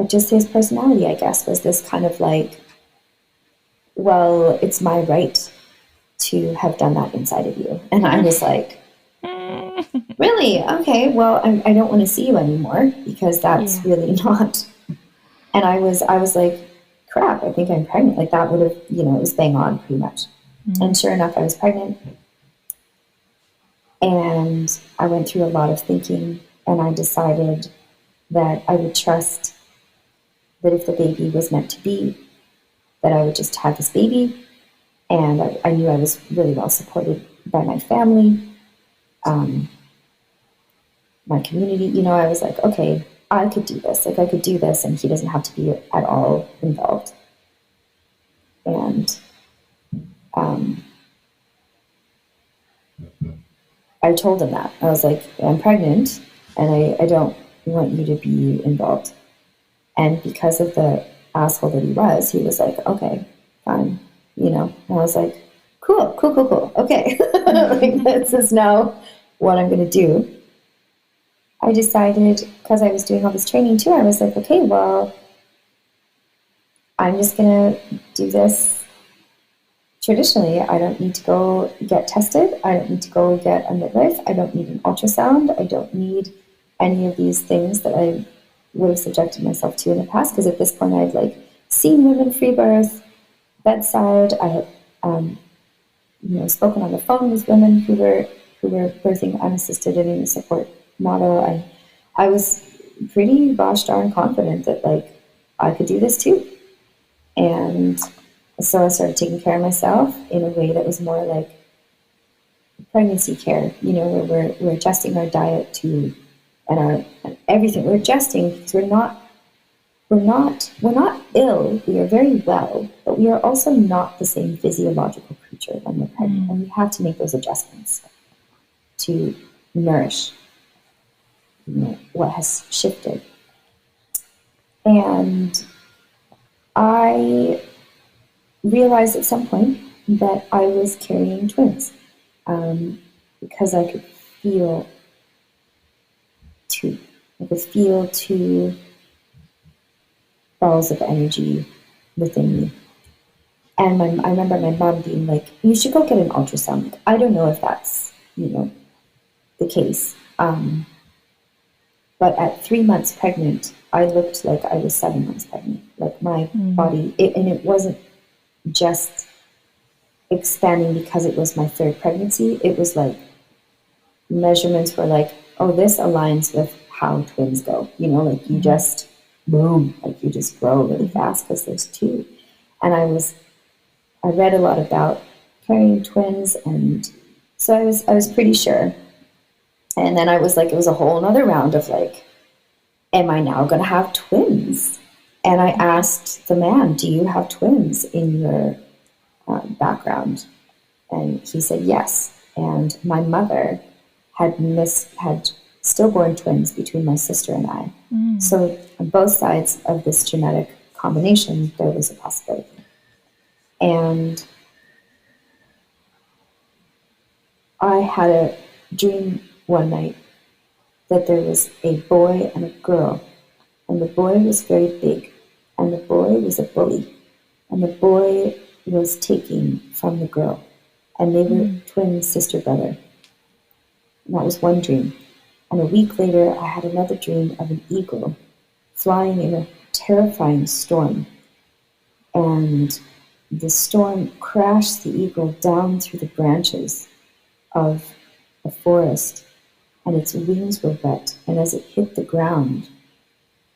just his personality, I guess, was this kind of like, well, it's my right to have done that inside of you. And I was like, really? Okay, well, I don't want to see you anymore, because that's really not. And I was like, crap, I think I'm pregnant. Like that would have, it was bang on pretty much. And sure enough, I was pregnant. And I went through a lot of thinking, and I decided that I would trust that if the baby was meant to be, that I would just have this baby. And I knew I was really well supported by my family, my community. I was like, okay, I could do this. Like I could do this, and he doesn't have to be at all involved. And I told him that. I was like, I'm pregnant, and I don't want you to be involved. And because of the asshole that he was like, okay, fine. And I was like, cool. Okay. Like, this is now what I'm going to do. I decided, because I was doing all this training too, I was like, okay, well, I'm just going to do this traditionally. I don't need to go get tested. I don't need to go get a midwife. I don't need an ultrasound. I don't need any of these things that I would have subjected myself to in the past, because at this point I'd like seen women free birth, bedside. I had spoken on the phone with women who were birthing unassisted and in a support model. I was pretty gosh darn confident that like I could do this too. And so I started taking care of myself in a way that was more like pregnancy care, where we're adjusting our diet to and everything. We're adjusting because we're not ill. We are very well, but we are also not the same physiological creature when we're pregnant, and we have to make those adjustments to nourish what has shifted. And I realized at some point that I was carrying twins, because I could feel two. I could feel two balls of energy within me. And I remember my mom being like, you should go get an ultrasound. I don't know if that's, the case. But at 3 months pregnant, I looked like I was 7 months pregnant. Like my body, and it wasn't just expanding because it was my third pregnancy. It was like measurements were like, oh, this aligns with how twins go. Like you just boom, like you just grow really fast because there's two. And I read a lot about carrying twins, and so I was pretty sure. And then I was like, it was a whole another round of like, am I now going to have twins? And I asked the man, do you have twins in your background? And he said yes. And my mother had stillborn twins between my sister and I. So on both sides of this genetic combination, there was a possibility. And I had a dream one night that there was a boy and a girl, and the boy was very big, and the boy was a bully, and the boy was taking from the girl, and they were twin sister brother. And that was one dream. And a week later, I had another dream of an eagle flying in a terrifying storm, and the storm crashed the eagle down through the branches of a forest, and its wings were wet, and as it hit the ground,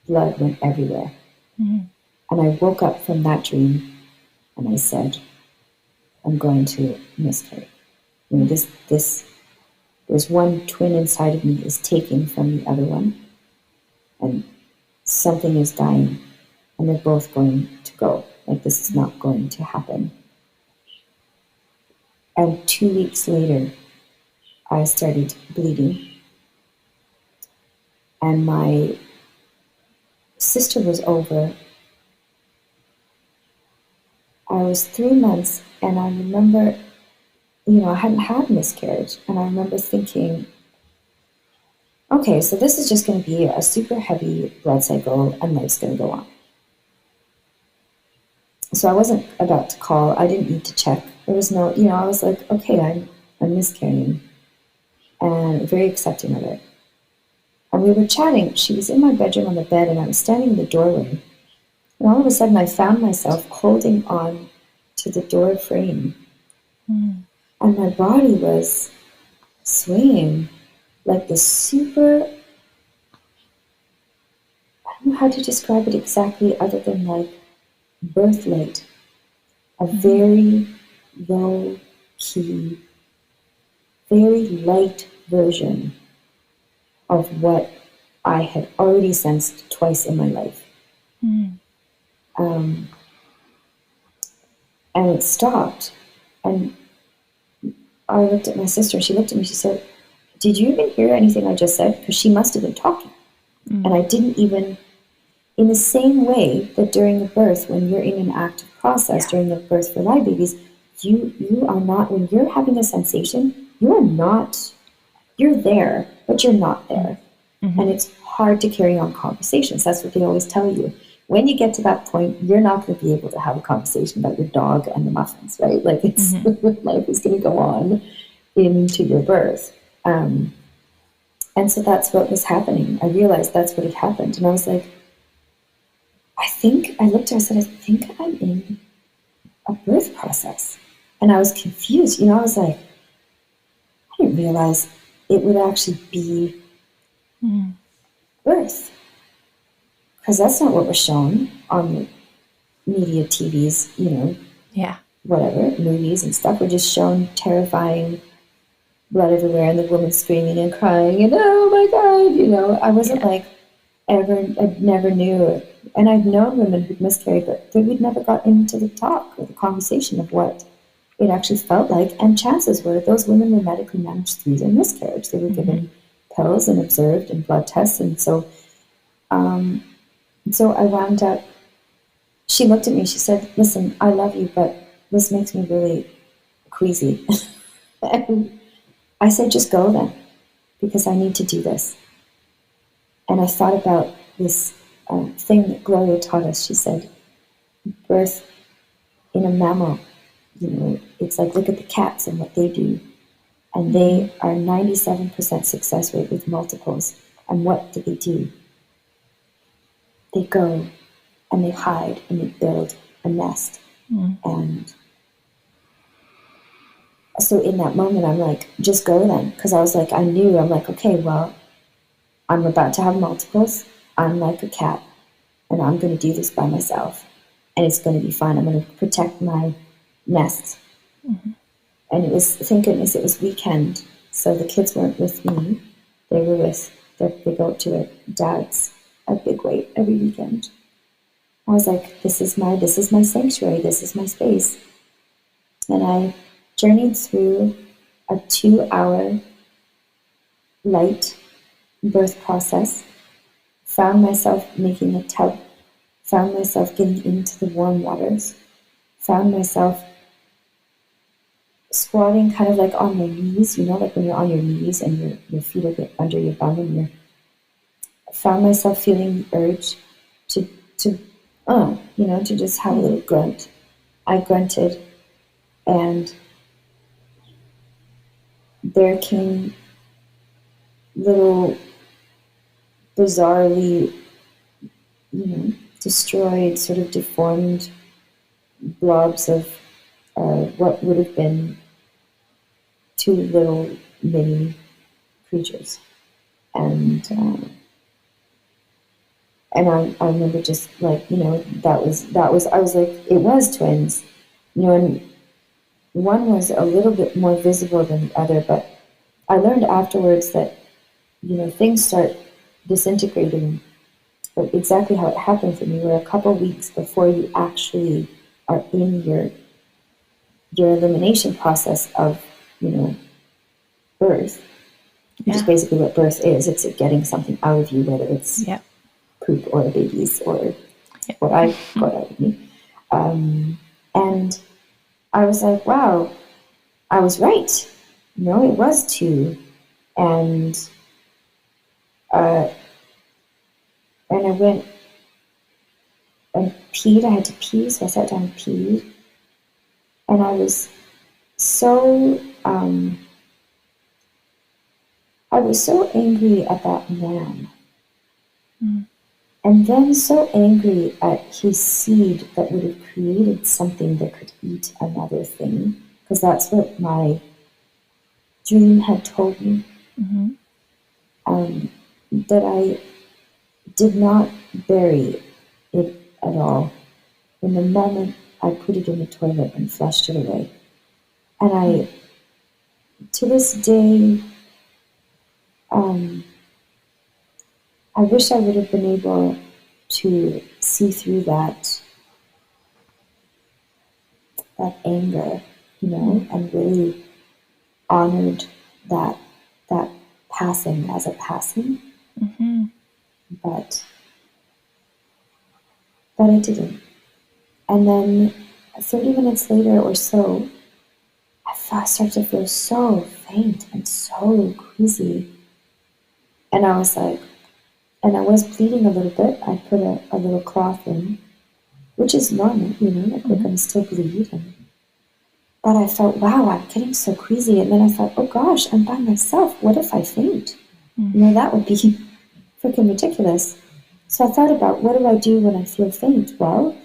blood went everywhere. And I woke up from that dream, and I said, I'm going to miscarry. You know, there's one twin inside of me is taking from the other one, and something is dying, and they're both going to go. Like, this is not going to happen. And 2 weeks later, I started bleeding, and my sister was over. I was 3 months, and I remember, I hadn't had miscarriage, and I remember thinking, okay, so this is just going to be a super heavy blood cycle, and life's going to go on. So I wasn't about to call. I didn't need to check. There was no, I was like, okay, I'm miscarrying, and very accepting of it. And we were chatting. She was in my bedroom on the bed, and I was standing in the doorway. And all of a sudden, I found myself holding on to the door frame. And my body was swaying like this super, I don't know how to describe it exactly other than like birth light. A very low key, very light version of what I had already sensed twice in my life. And it stopped. And I looked at my sister, and she looked at me, she said, did you even hear anything I just said? Because she must have been talking. And I didn't even, in the same way that during the birth, when you're in an active process, during the birth for live babies, you are not, when you're having a sensation, you're there, but you're not there. And it's hard to carry on conversations. That's what they always tell you. When you get to that point, you're not going to be able to have a conversation about your dog and the muffins, right? Like, it's life is going to go on into your birth. And so that's what was happening. I realized that's what had happened. And I was like, I looked at her, I said, I think I'm in a birth process. And I was confused. I was like, I didn't realize it would actually be birth. Because that's not what was shown on the media TVs, whatever, movies and stuff. We're just shown terrifying blood everywhere and the woman screaming and crying and, oh my God, I wasn't I never knew it. And I'd known women who'd miscarried, but we'd never got into the talk or the conversation of what it actually felt like. And chances were those women were medically managed through their miscarriage. They were given pills and observed and blood tests. And so I wound up, she looked at me, she said, listen, I love you, but this makes me really queasy. And I said, just go then, because I need to do this. And I thought about this thing that Gloria taught us. She said, birth in a mammal, it's like, look at the cats and what they do. And they are 97% success rate with multiples. And what do? They go and they hide and they build a nest. And so in that moment, I'm like, just go then. Because I was like, I'm like, okay, well, I'm about to have multiples. I'm like a cat, and I'm going to do this by myself. And it's going to be fine. I'm going to protect my nest. And it was, thank goodness, it was weekend. So the kids weren't with me. They were with, they go to their dad's at Big Weight every weekend. I was like, this is my sanctuary. This is my space. And I journeyed through a 2-hour light birth process, found myself making a tub, found myself getting into the warm waters, found myself squatting kind of like on my knees, like when you're on your knees and your feet are under your bum, and I found myself feeling the urge to, to, to just have a little grunt. I grunted, and there came little bizarrely, destroyed, sort of deformed blobs of what would have been two little mini creatures. And I remember just like, that was I was like, it was twins, and one was a little bit more visible than the other, but I learned afterwards that, things start disintegrating. But exactly how it happened for me, were a couple weeks before you actually are in your elimination process of, birth, which is basically what birth is. It's getting something out of you, whether it's poop or babies or what I got out of me. And I was like, wow, I was right. It was two. And and I went and peed. I had to pee, so I sat down and peed. And so I was so angry at that man. And then so angry at his seed that would have created something that could eat another thing, because that's what my dream had told me. That I did not bury it at all. In the moment I put it in the toilet and flushed it away. And to this day, I wish I would have been able to see through that anger, and really honored that passing as a passing. But I didn't. And then 30 minutes later or so, I started to feel so faint and so queasy. And I was like, and I was bleeding a little bit. I put a little cloth in, which is normal, like we're going to still bleed. But I felt, wow, I'm getting so queasy. And then I thought, oh gosh, I'm by myself. What if I faint? That would be freaking ridiculous. So I thought about, what do I do when I feel faint? Well,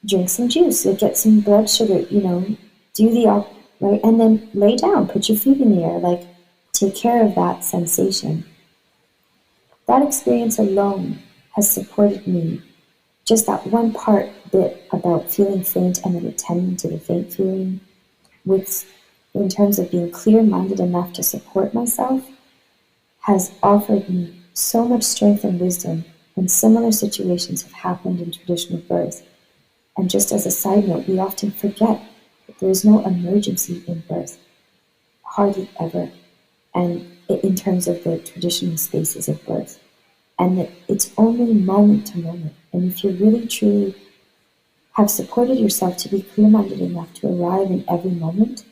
drink some juice, get some blood sugar, do the right, and then lay down, put your feet in the air, like take care of that sensation. That experience alone has supported me. Just that one bit about feeling faint and then attending to the faint feeling, in terms of being clear-minded enough to support myself, has offered me so much strength and wisdom when similar situations have happened in traditional birth. And just as a side note, we often forget that there is no emergency in birth, hardly ever, and in terms of the traditional spaces of birth. And that it's only moment to moment. And if you really truly have supported yourself to be clear-minded enough to arrive in every moment,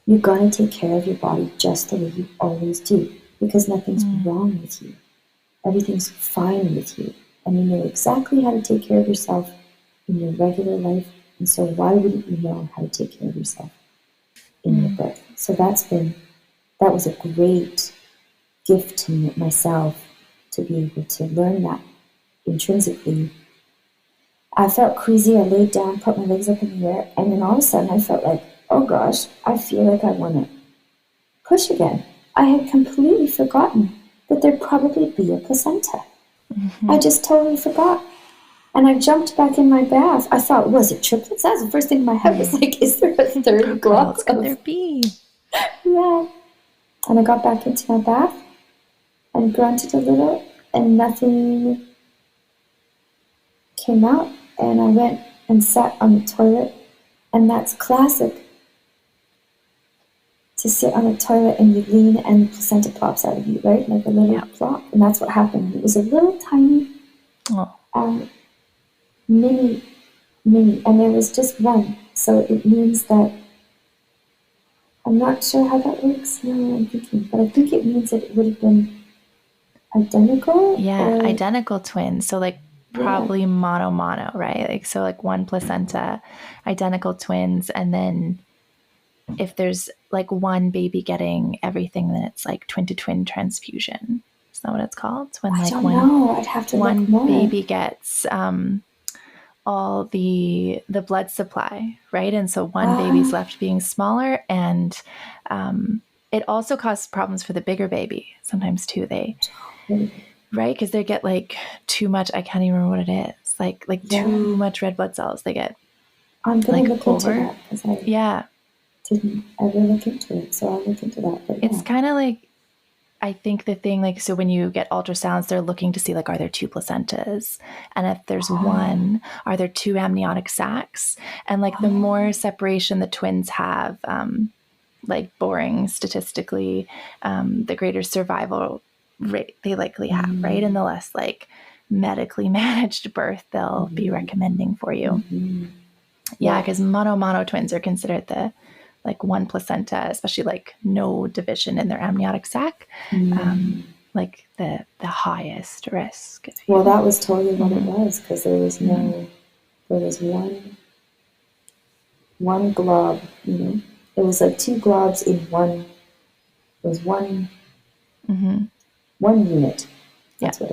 you're going to take care of your body just the way you always do, because nothing's wrong with you. Everything's fine with you. And you know exactly how to take care of yourself in your regular life, and so why wouldn't you know how to take care of yourself in your birth? So that was a great gift to myself, to be able to learn that intrinsically. I felt queasy, I laid down, put my legs up in the air, and then all of a sudden I felt like, oh gosh, I feel like I want to push again. I had completely forgotten that there'd probably be a placenta. I just totally forgot. And I jumped back in my bath. I thought, was it triplets? That was the first thing in my head was like, is there a third block? What else could there be? Yeah. And I got back into my bath and grunted a little, and nothing came out. And I went and sat on the toilet. And that's classic, to sit on a toilet and you lean and the placenta plops out of you, right? Like a little plop. And that's what happened. It was a little tiny mini, and there was just one. So it means that I'm not sure how that works now. I'm thinking, but I think it means that it would have been identical. Yeah, Or identical twins. So like yeah. probably mono, right? Like so like one placenta, identical twins, and then if there's like one baby getting everything, then it's like twin to twin transfusion. Is that what it's called? It's when I like don't know. I'd have to look one more. baby gets all the blood supply, right? And so one baby's Ah, left being smaller, and it also causes problems for the bigger baby sometimes too. They right because they get like too much. I can't even remember what it is. Like yeah. too much red blood cells. They get I'm gonna like look into over. that because I Yeah, didn't ever look into it. So I'll look into that. But it's yeah. kind of like I think the thing like so when you get ultrasounds, they're looking to see like are there two placentas, and if there's Ah, one, are there two amniotic sacs, and like the ah, more separation the twins have, like boring statistically, the greater survival rate they likely have, right? And mm, the less like medically managed birth they'll be mm, recommending for you. mm. Yeah, Yeah. because mono twins are considered the like one placenta, especially like no division in their amniotic sac, Mm. like the highest risk. If Well, you, that was totally what it mm-hmm, was because there was mm-hmm, no, there was one glob, you know. It was like two globs in one. It was mm-hmm, one unit. yeah, That's what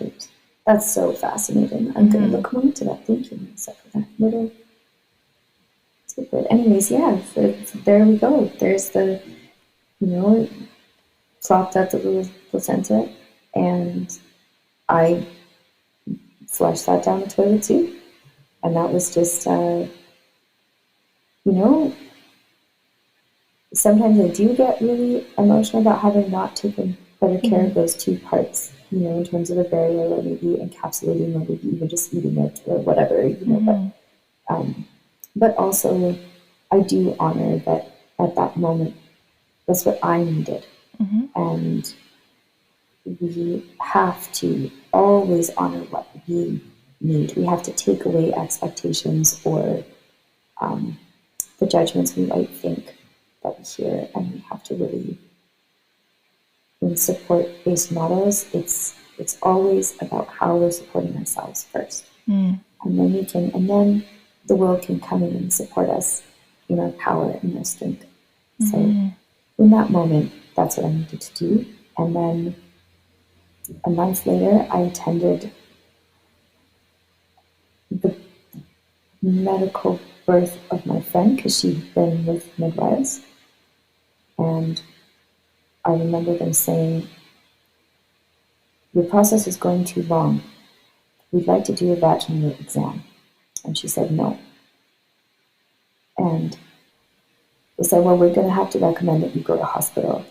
it is. That's so fascinating. I'm gonna mm-hmm, look more into that. Thank you, Melissa, for that little tidbit. Anyways, yeah, so there we go. There's the, you know, plopped out the little placenta, and I flushed that down the toilet too. And that was just, you know, sometimes I do get really emotional about having not taken better care of mm-hmm, those two parts, you know, in terms of a barrier or maybe encapsulating or maybe even just eating it or whatever, you know, mm-hmm, but also I do honor that at that moment, that's what I needed. mm-hmm, And we have to always honor what we need. We have to take away expectations or the judgments we might think that we hear, and we have to really, in support-based models, it's always about how we're supporting ourselves first, mm-hmm, and then and then the world can come in and support us in our power and our strength. So mm-hmm, in that moment, that's what I needed to do. And then a month later, I attended the medical birth of my friend because she'd been with midwives. And I remember them saying, "Your process is going too long. We'd like to do a vaginal exam." And she said, "No." And they said, "Well, we're going to have to recommend that you go to hospital."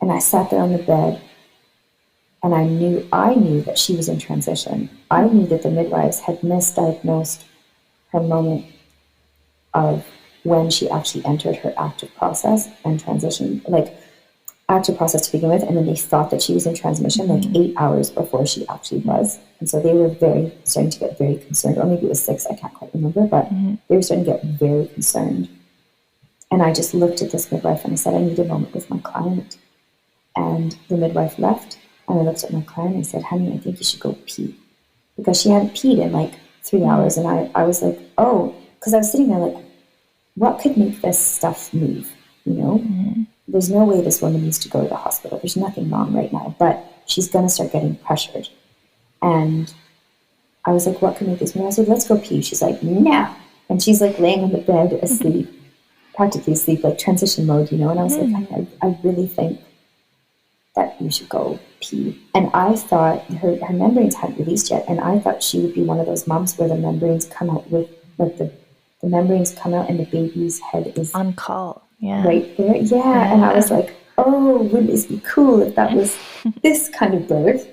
And I sat there on the bed and I knew that she was in transition. I knew that the midwives had misdiagnosed her moment of when she actually entered her active process and transition, like active process to begin with, and then they thought that she was in transmission like mm-hmm, 8 hours before she actually was. And so they were very starting to get very concerned, or maybe it was 6, I can't quite remember, but mm-hmm, they were starting to get very concerned. And I just looked at this midwife and I said, "I need a moment with my client." And the midwife left, and I looked at my client and I said, "Honey, I think you should go pee." Because she hadn't peed in like 3 hours. And I was like, oh, because I was sitting there like, what could make this stuff move? You know, mm-hmm, there's no way this woman needs to go to the hospital. There's nothing wrong right now, but she's going to start getting pressured. And I was like, what can make this move? I said, "Let's go pee." She's like, "No." And she's like laying on the bed asleep, practically asleep, like transition mode, you know. And I was like, mm-hmm, "Honey, I really think that you should go pee." And I thought her membranes hadn't released yet. And I thought she would be one of those moms where the membranes come out with, like the membranes come out and the baby's head is on call. Yeah, right there. Yeah. And I was yeah, like, oh, wouldn't this be cool if that was this kind of birth?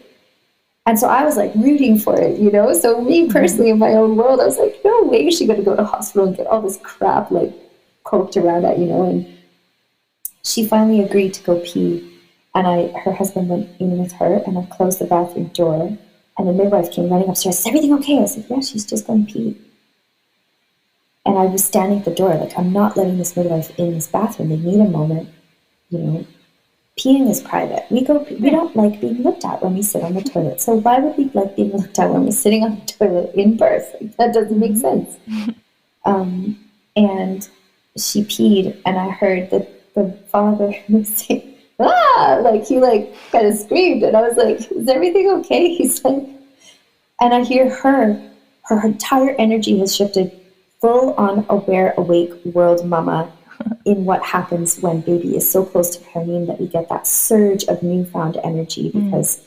And so I was like rooting for it, you know? So me mm-hmm, personally in my own world, I was like, no way is she going to go to hospital and get all this crap like coked around at, you know? And she finally agreed to go pee. And her husband went in with her, and I closed the bathroom door. And the midwife came running upstairs. "Is everything okay?" I said, "Yeah, she's just going to pee." And I was standing at the door, like, I'm not letting this midwife in this bathroom. They need a moment, you know. Peeing is private. We don't like being looked at when we sit on the toilet. So why would we like being looked at when we're sitting on the toilet in birth? Like, that doesn't make sense. And she peed, and I heard the father say, "Ah!" Like, he like kind of screamed, and I was like, "Is everything okay?" He's like, and I hear her entire energy has shifted, full on aware, awake, world mama, in what happens when baby is so close to perineum that we get that surge of newfound energy because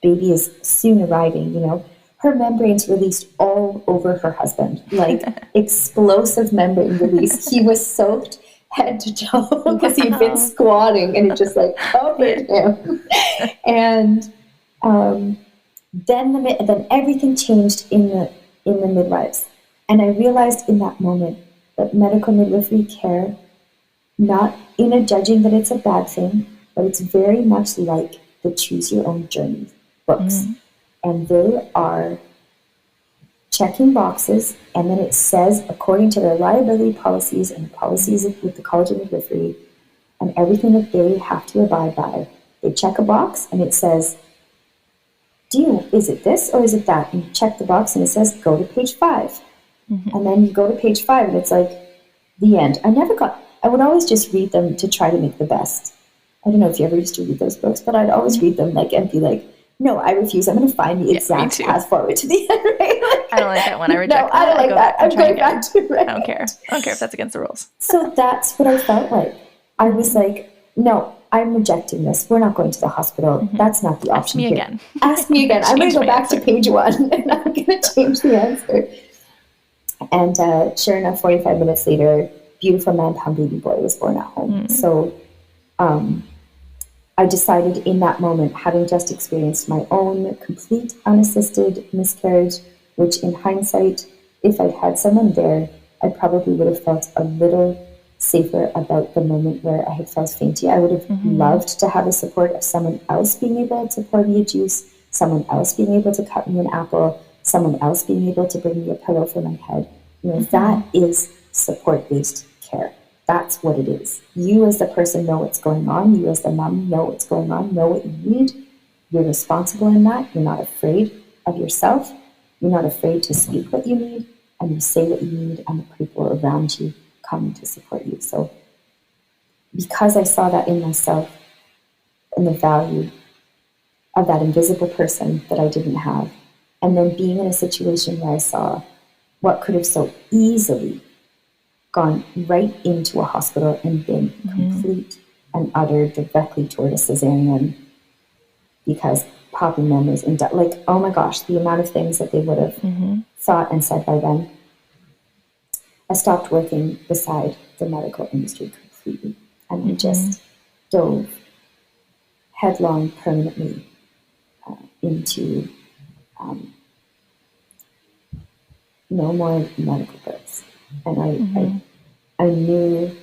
baby is soon arriving, you know. Her membranes released all over her husband, like explosive membrane release. He was soaked head to toe because he'd been squatting, and it just like covered him. And then everything changed in the midwives, and I realized in that moment that medical midwifery care, not in a judging that it's a bad thing, but it's very much like the Choose Your Own Journey books. And they are checking boxes, and then it says, according to their liability policies and the policies with the College of Midwifery, and everything that they have to abide by, they check a box, and it says, is it this or is it that? And you check the box, and it says, go to page 5. And then you go to page 5, and it's like, the end. I would always just read them to try to make the best. I don't know if you ever used to read those books, but I'd always read them like and be like, no, I refuse. I'm going to find the exact path forward to the end. Right? Like, I don't like that one. I reject that. I don't like that. I'm going back to it. I don't care. I don't care if that's against the rules. So that's what I felt like. I was like, no, I'm rejecting this. We're not going to the hospital. That's not the option. Ask me again. Ask me again. I'm going to go back to page 1, and I'm going to change the answer. And sure enough, 45 minutes later, beautiful 9-pound baby boy was born at home. So I decided in that moment, having just experienced my own complete unassisted miscarriage, which in hindsight, if I'd had someone there, I probably would have felt a little safer about the moment where I had felt fainty. I would have loved to have the support of someone else being able to pour me a juice, someone else being able to cut me an apple, someone else being able to bring me a pillow for my head. You know, that is support-based care. That's what it is. You as the person know what's going on. You as the mom know what's going on, know what you need. You're responsible in that. You're not afraid of yourself. You're not afraid to speak what you need, and you say what you need, and the people around you come to support you. So because I saw that in myself and the value of that invisible person that I didn't have, and then being in a situation where I saw what could have so easily gone right into a hospital and been complete and utter directly toward a cesarean because popping memories and like, oh my gosh, the amount of things that they would have thought and said by then. I stopped working beside the medical industry completely, and I just dove headlong permanently into no more medical births. And I knew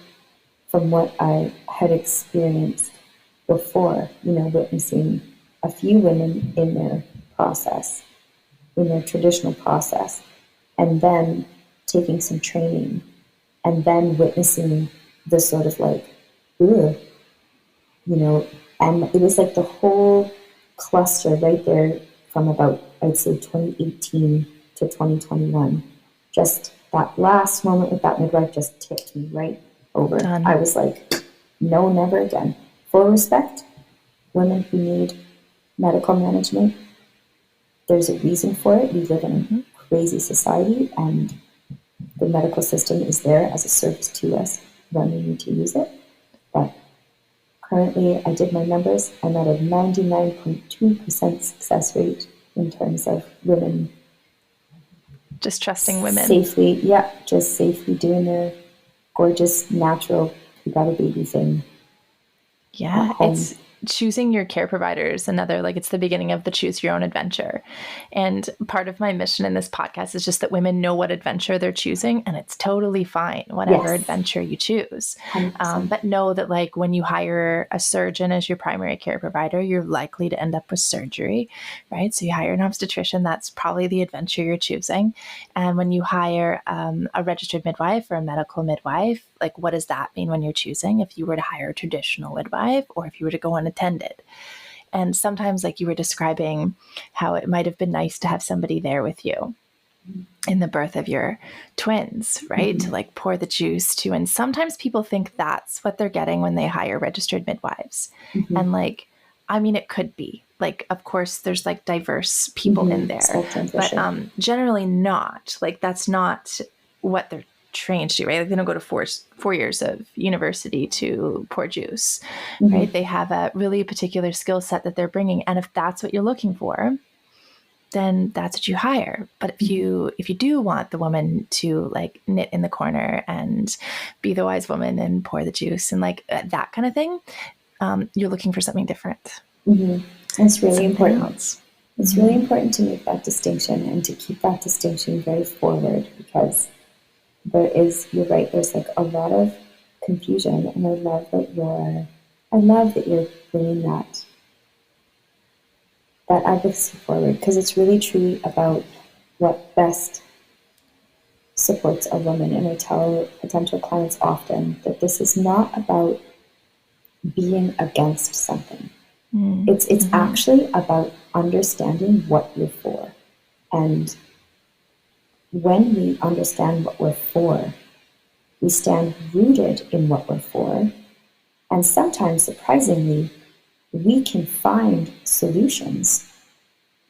from what I had experienced before, you know, witnessing a few women in their process, in their traditional process, and then taking some training, and then witnessing the sort of like, ugh, you know, and it was like the whole cluster right there from about, I'd say 2018 to 2021. Just that last moment with that midwife just tipped me right over. Done. I was like, no, never again. Full respect, women who need medical management. There's a reason for it. We live in a crazy society, and the medical system is there as a service to us when we need to use it. But currently, I did my numbers. I'm at a 99.2% success rate in terms of women. Just trusting women. Just safely doing their gorgeous, natural, we got a baby thing. Yeah, choosing your care provider is another, like, it's the beginning of the choose your own adventure. And part of my mission in this podcast is just that women know what adventure they're choosing, and it's totally fine, whatever Yes. adventure you choose. 100%. But know that, like, when you hire a surgeon as your primary care provider, you're likely to end up with surgery, right? So you hire an obstetrician, that's probably the adventure you're choosing. And when you hire a registered midwife or a medical midwife, like, what does that mean when you're choosing if you were to hire a traditional midwife or if you were to go unattended? And sometimes, like you were describing, how it might have been nice to have somebody there with you in the birth of your twins, right? To like pour the juice to. And sometimes people think that's what they're getting when they hire registered midwives. And like, I mean, it could be. Like, of course, there's like diverse people in there, Spectrum for but sure. generally not. Like, that's not what they're trained to do, right? Like, they don't go to 4 years of university to pour juice, right? They have a really particular skill set that they're bringing. And if that's what you're looking for, then that's what you hire. But if you do want the woman to like knit in the corner and be the wise woman and pour the juice and like that kind of thing, you're looking for something different. It's really important. Else. It's really important to make that distinction and to keep that distinction very forward, because you're right, there's like a lot of confusion, and I love that you're bringing that advocacy forward, because it's really truly about what best supports a woman. And I tell potential clients often that this is not about being against something. It's actually about understanding what you're for. And when we understand what we're for, we stand rooted in what we're for. And sometimes, surprisingly, we can find solutions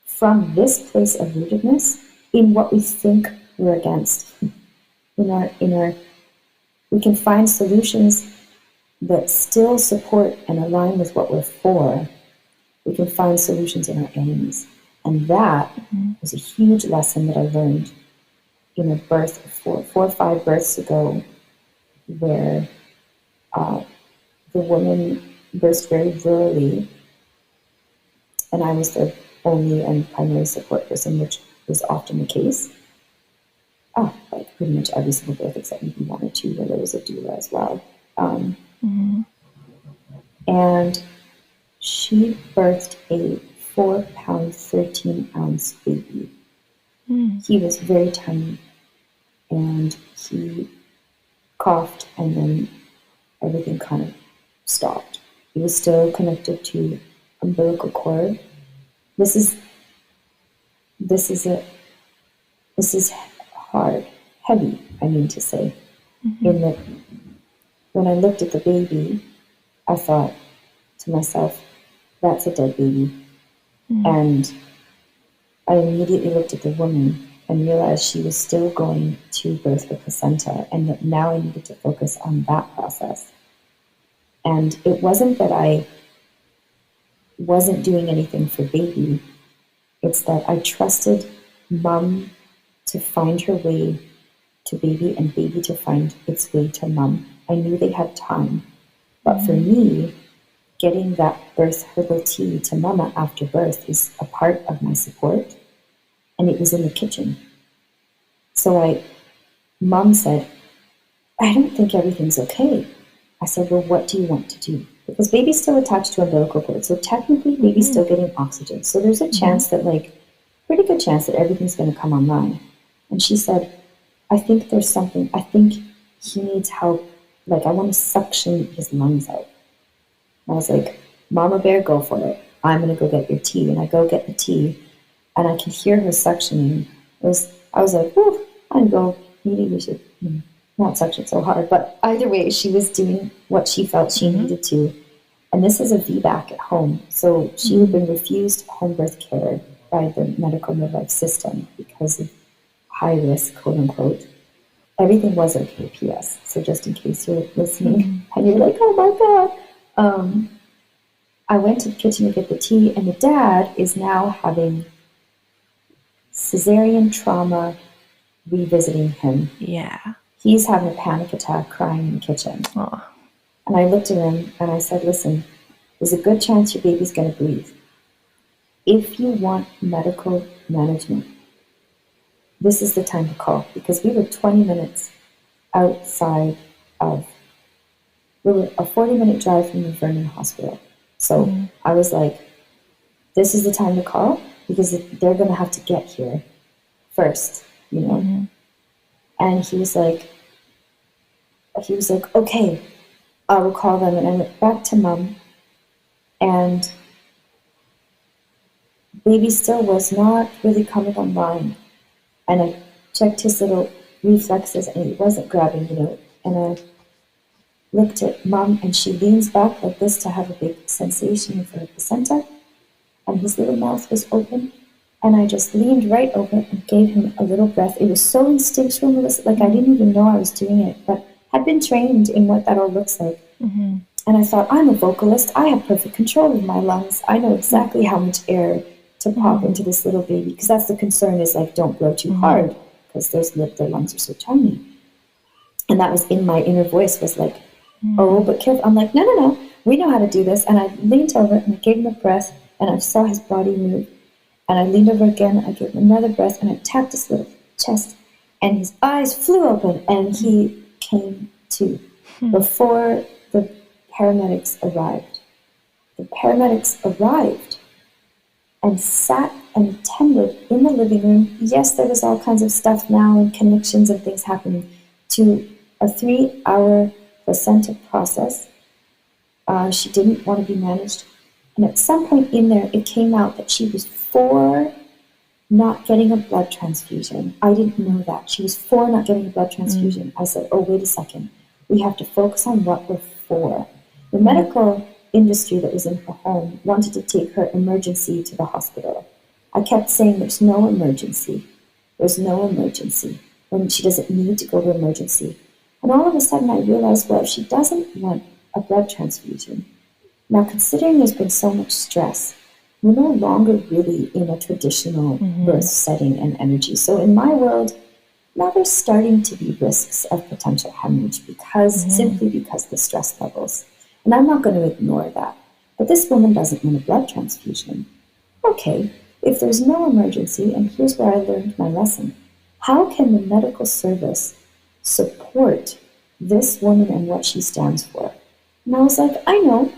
from this place of rootedness in what we think we're against. We can find solutions that still support and align with what we're for. We can find solutions in our enemies. And that was a huge lesson that I learned in a birth 4 or 5 births ago, where the woman birthed very rurally, and I was the only and primary support person, which was often the case. Like pretty much every single birth except maybe 1 or 2 where there was a doula as well. And she birthed a 4-pound, 13-ounce baby. He was very tiny, and he coughed, and then everything kind of stopped. He was still connected to umbilical cord. This is hard, heavy, I mean to say. In that, when I looked at the baby, I thought to myself, that's a dead baby. And I immediately looked at the woman and realized she was still going to birth her placenta, and that now I needed to focus on that process. And it wasn't that I wasn't doing anything for baby, it's that I trusted mom to find her way to baby and baby to find its way to mom. I knew they had time. But for me, getting that birth herbal tea to mama after birth is a part of my support. And it was in the kitchen. So mom said, I don't think everything's okay. I said, well, what do you want to do? Because baby's still attached to umbilical cord. So technically baby's still getting oxygen. So there's a chance that pretty good chance that everything's going to come online. And she said, I think there's something, I think he needs help. Like, I want to suction his lungs out. And I was like, Mama Bear, go for it. I'm going to go get your tea. And I go get the tea, and I can hear her suctioning. I was like, whew, I go, maybe we should not suction so hard. But either way, she was doing what she felt she needed to. And this is a VBAC at home. So she had been refused home birth care by the medical midwife system because of high risk, quote unquote. Everything was okay, P.S. So just in case you're listening and you're like, oh my God. I went to the kitchen to get the tea, and the dad is now having cesarean trauma revisiting him. Yeah. He's having a panic attack, crying in the kitchen. Oh. And I looked at him and I said, listen, There's a good chance your baby's going to breathe. If you want medical management, this is the time to call, because we were 20 minutes outside of, we were a 40-minute drive from the Vernon Hospital. So I was like, this is the time to call, because they're going to have to get here first, you know? And he was like, okay, I will call them. And I went back to mom, and baby still was not really coming online. And I checked his little reflexes, and he wasn't grabbing, you know. And I looked at mom, and she leans back like this to have a big sensation for her placenta, and his little mouth was open. And I just leaned right over and gave him a little breath. It was so instinctual, Melissa, like I didn't even know I was doing it, but had been trained in what that all looks like. And I thought, I'm a vocalist. I have perfect control of my lungs. I know exactly how much air to pop into this little baby, because that's the concern, is like, don't blow too hard, because their lungs are so tiny. And that was in my inner voice, was like, oh, but careful. I'm like, no, we know how to do this. And I leaned over and I gave him a breath, and I saw his body move. And I leaned over again, I gave him another breath, and I tapped his little chest, and his eyes flew open, and he came to before the paramedics arrived. The paramedics arrived and sat and attended in the living room. Yes, there was all kinds of stuff now and connections and things happening to a 3-hour placenta process. She didn't want to be managed. And at some point in there, it came out that she was for not getting a blood transfusion. I didn't know that. She was for not getting a blood transfusion. I said, oh, wait a second. We have to focus on what we're for. The medical industry that was in her home wanted to take her emergency to the hospital. I kept saying, there's no emergency. There's no emergency. And she doesn't need to go to emergency. And all of a sudden I realized, well, if she doesn't want a blood transfusion, now considering there's been so much stress, we're no longer really in a traditional birth setting and energy. So in my world, now there's starting to be risks of potential hemorrhage, simply because the stress levels. And I'm not going to ignore that. But this woman doesn't want a blood transfusion. Okay, if there's no emergency, and here's where I learned my lesson, how can the medical service support this woman and what she stands for? And I was like, I know.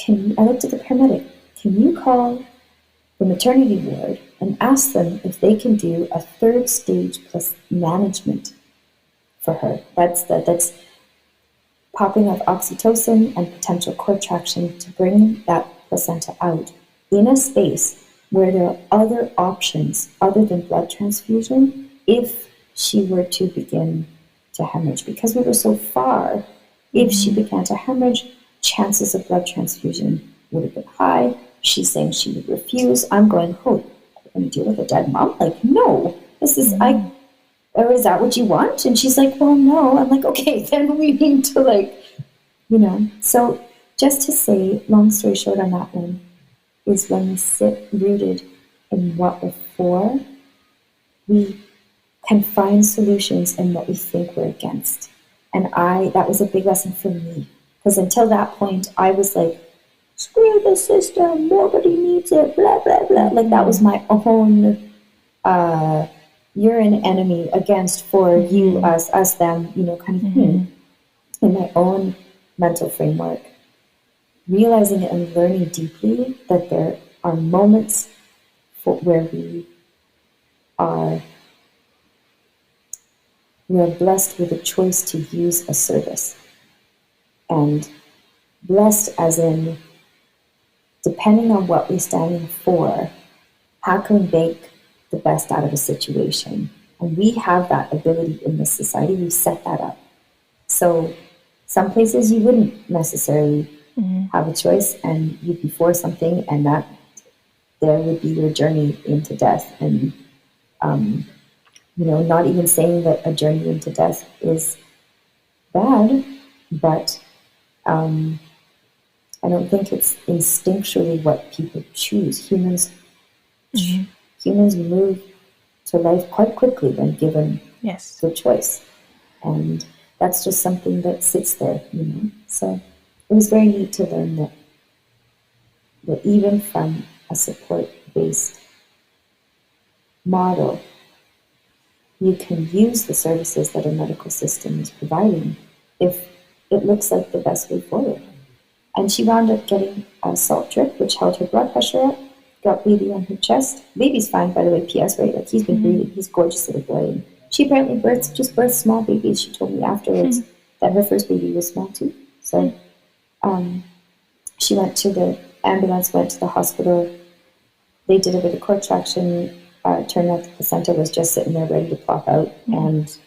I looked at the paramedic. Can you call the maternity ward and ask them if they can do a 3rd stage plus management for her? That's popping of oxytocin and potential cord traction to bring that placenta out in a space where there are other options other than blood transfusion if she were to begin to hemorrhage. Because we were so far, if she began to hemorrhage, chances of blood transfusion would have been high. She's saying she would refuse. I'm going, oh, I'm going to deal with a dead mom? Like, no, this is, or is that what you want? And she's like, well, no. I'm like, okay, then we need to So just to say, long story short on that one, is when we sit rooted in what we're for, we can find solutions in what we think we're against. And that was a big lesson for me. Because until that point, I was like, screw the system, nobody needs it, blah, blah, blah. Like that was my own, you're an enemy against, for you, us, them, kind of thing. In my own mental framework, realizing it and learning deeply that there are moments where we are blessed with a choice to use a service. And blessed as in, depending on what we're standing for, how can we make the best out of a situation? And we have that ability in this society. We've set that up. So some places you wouldn't necessarily have a choice, and you'd be for something, and that there would be your journey into death. And not even saying that a journey into death is bad, but I don't think it's instinctually what people choose. Humans move to life quite quickly when given the choice. And that's just something that sits there, So it was very neat to learn that that even from a support-based model, you can use the services that a medical system is providing if it looks like the best way forward. And she wound up getting a salt drip, which held her blood pressure up, got baby on her chest. Baby's fine, by the way, PS, right? Like, he's been breathing. He's a gorgeous little boy. And she apparently birthed small babies. She told me afterwards that her first baby was small too. So she went to the ambulance, went to the hospital. They did a bit of cord traction. Turned out the placenta was just sitting there ready to plop out. And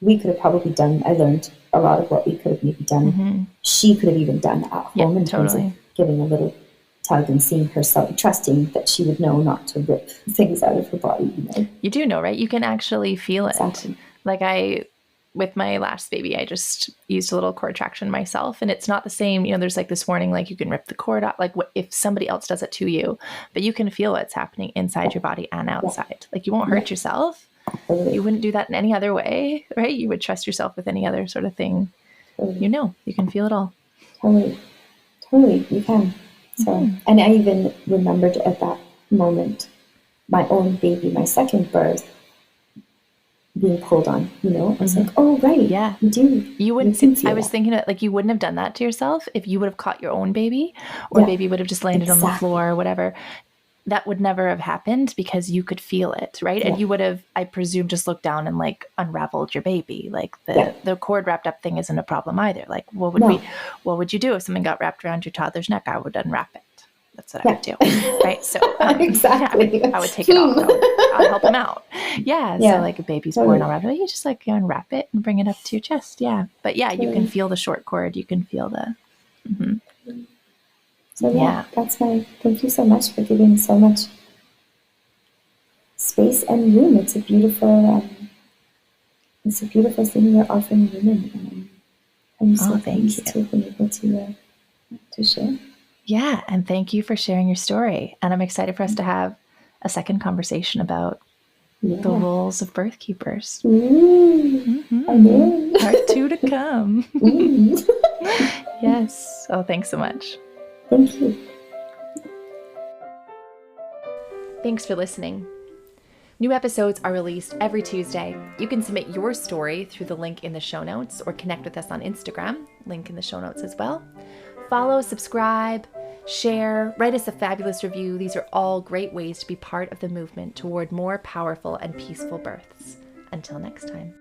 we could have probably done, I learned a lot of what we could have maybe done. She could have even done at home in terms of giving a little tug and seeing herself, trusting that she would know not to rip things out of her body. You know? You do know, right? You can actually feel it. Exactly. Like with my last baby, I just used a little cord traction myself, and it's not the same. You know, there's like this warning, like you can rip the cord out, like if somebody else does it to you, but you can feel what's happening inside your body and outside. Like you won't hurt yourself. You wouldn't do that in any other way, right? You would trust yourself with any other sort of thing. You know, you can feel it all. Totally, you can. So, and I even remembered at that moment my own baby, my second birth, being pulled on. You know, I was like, oh right, yeah, you do. You wouldn't. I was thinking that, like, you wouldn't have done that to yourself if you would have caught your own baby, or baby would have just landed on the floor or whatever. That would never have happened because you could feel it, right? And you would have, I presume, just looked down and like unraveled your baby. Like the cord wrapped up thing isn't a problem either. Like what would you do if something got wrapped around your toddler's neck? I would unwrap it. That's what I would do, right? So exactly, I would take it off. I'll help him out. Yeah. So like a baby's born, I'll wrap it. You just like unwrap it and bring it up to your chest. Yeah. But yeah, you can feel the short cord. You can feel the. So that's thank you so much for giving so much space and room. It's a beautiful thing you're offering women. I'm so pleased to have been able to share. Yeah, and thank you for sharing your story. And I'm excited for us to have a second conversation about the roles of birth keepers. I know. Part 2 to come. Yes. Oh, thanks so much. Thank you. Thanks for listening. New episodes are released every Tuesday. You can submit your story through the link in the show notes or connect with us on Instagram, link in the show notes as well. Follow, subscribe, share, write us a fabulous review. These are all great ways to be part of the movement toward more powerful and peaceful births. Until next time.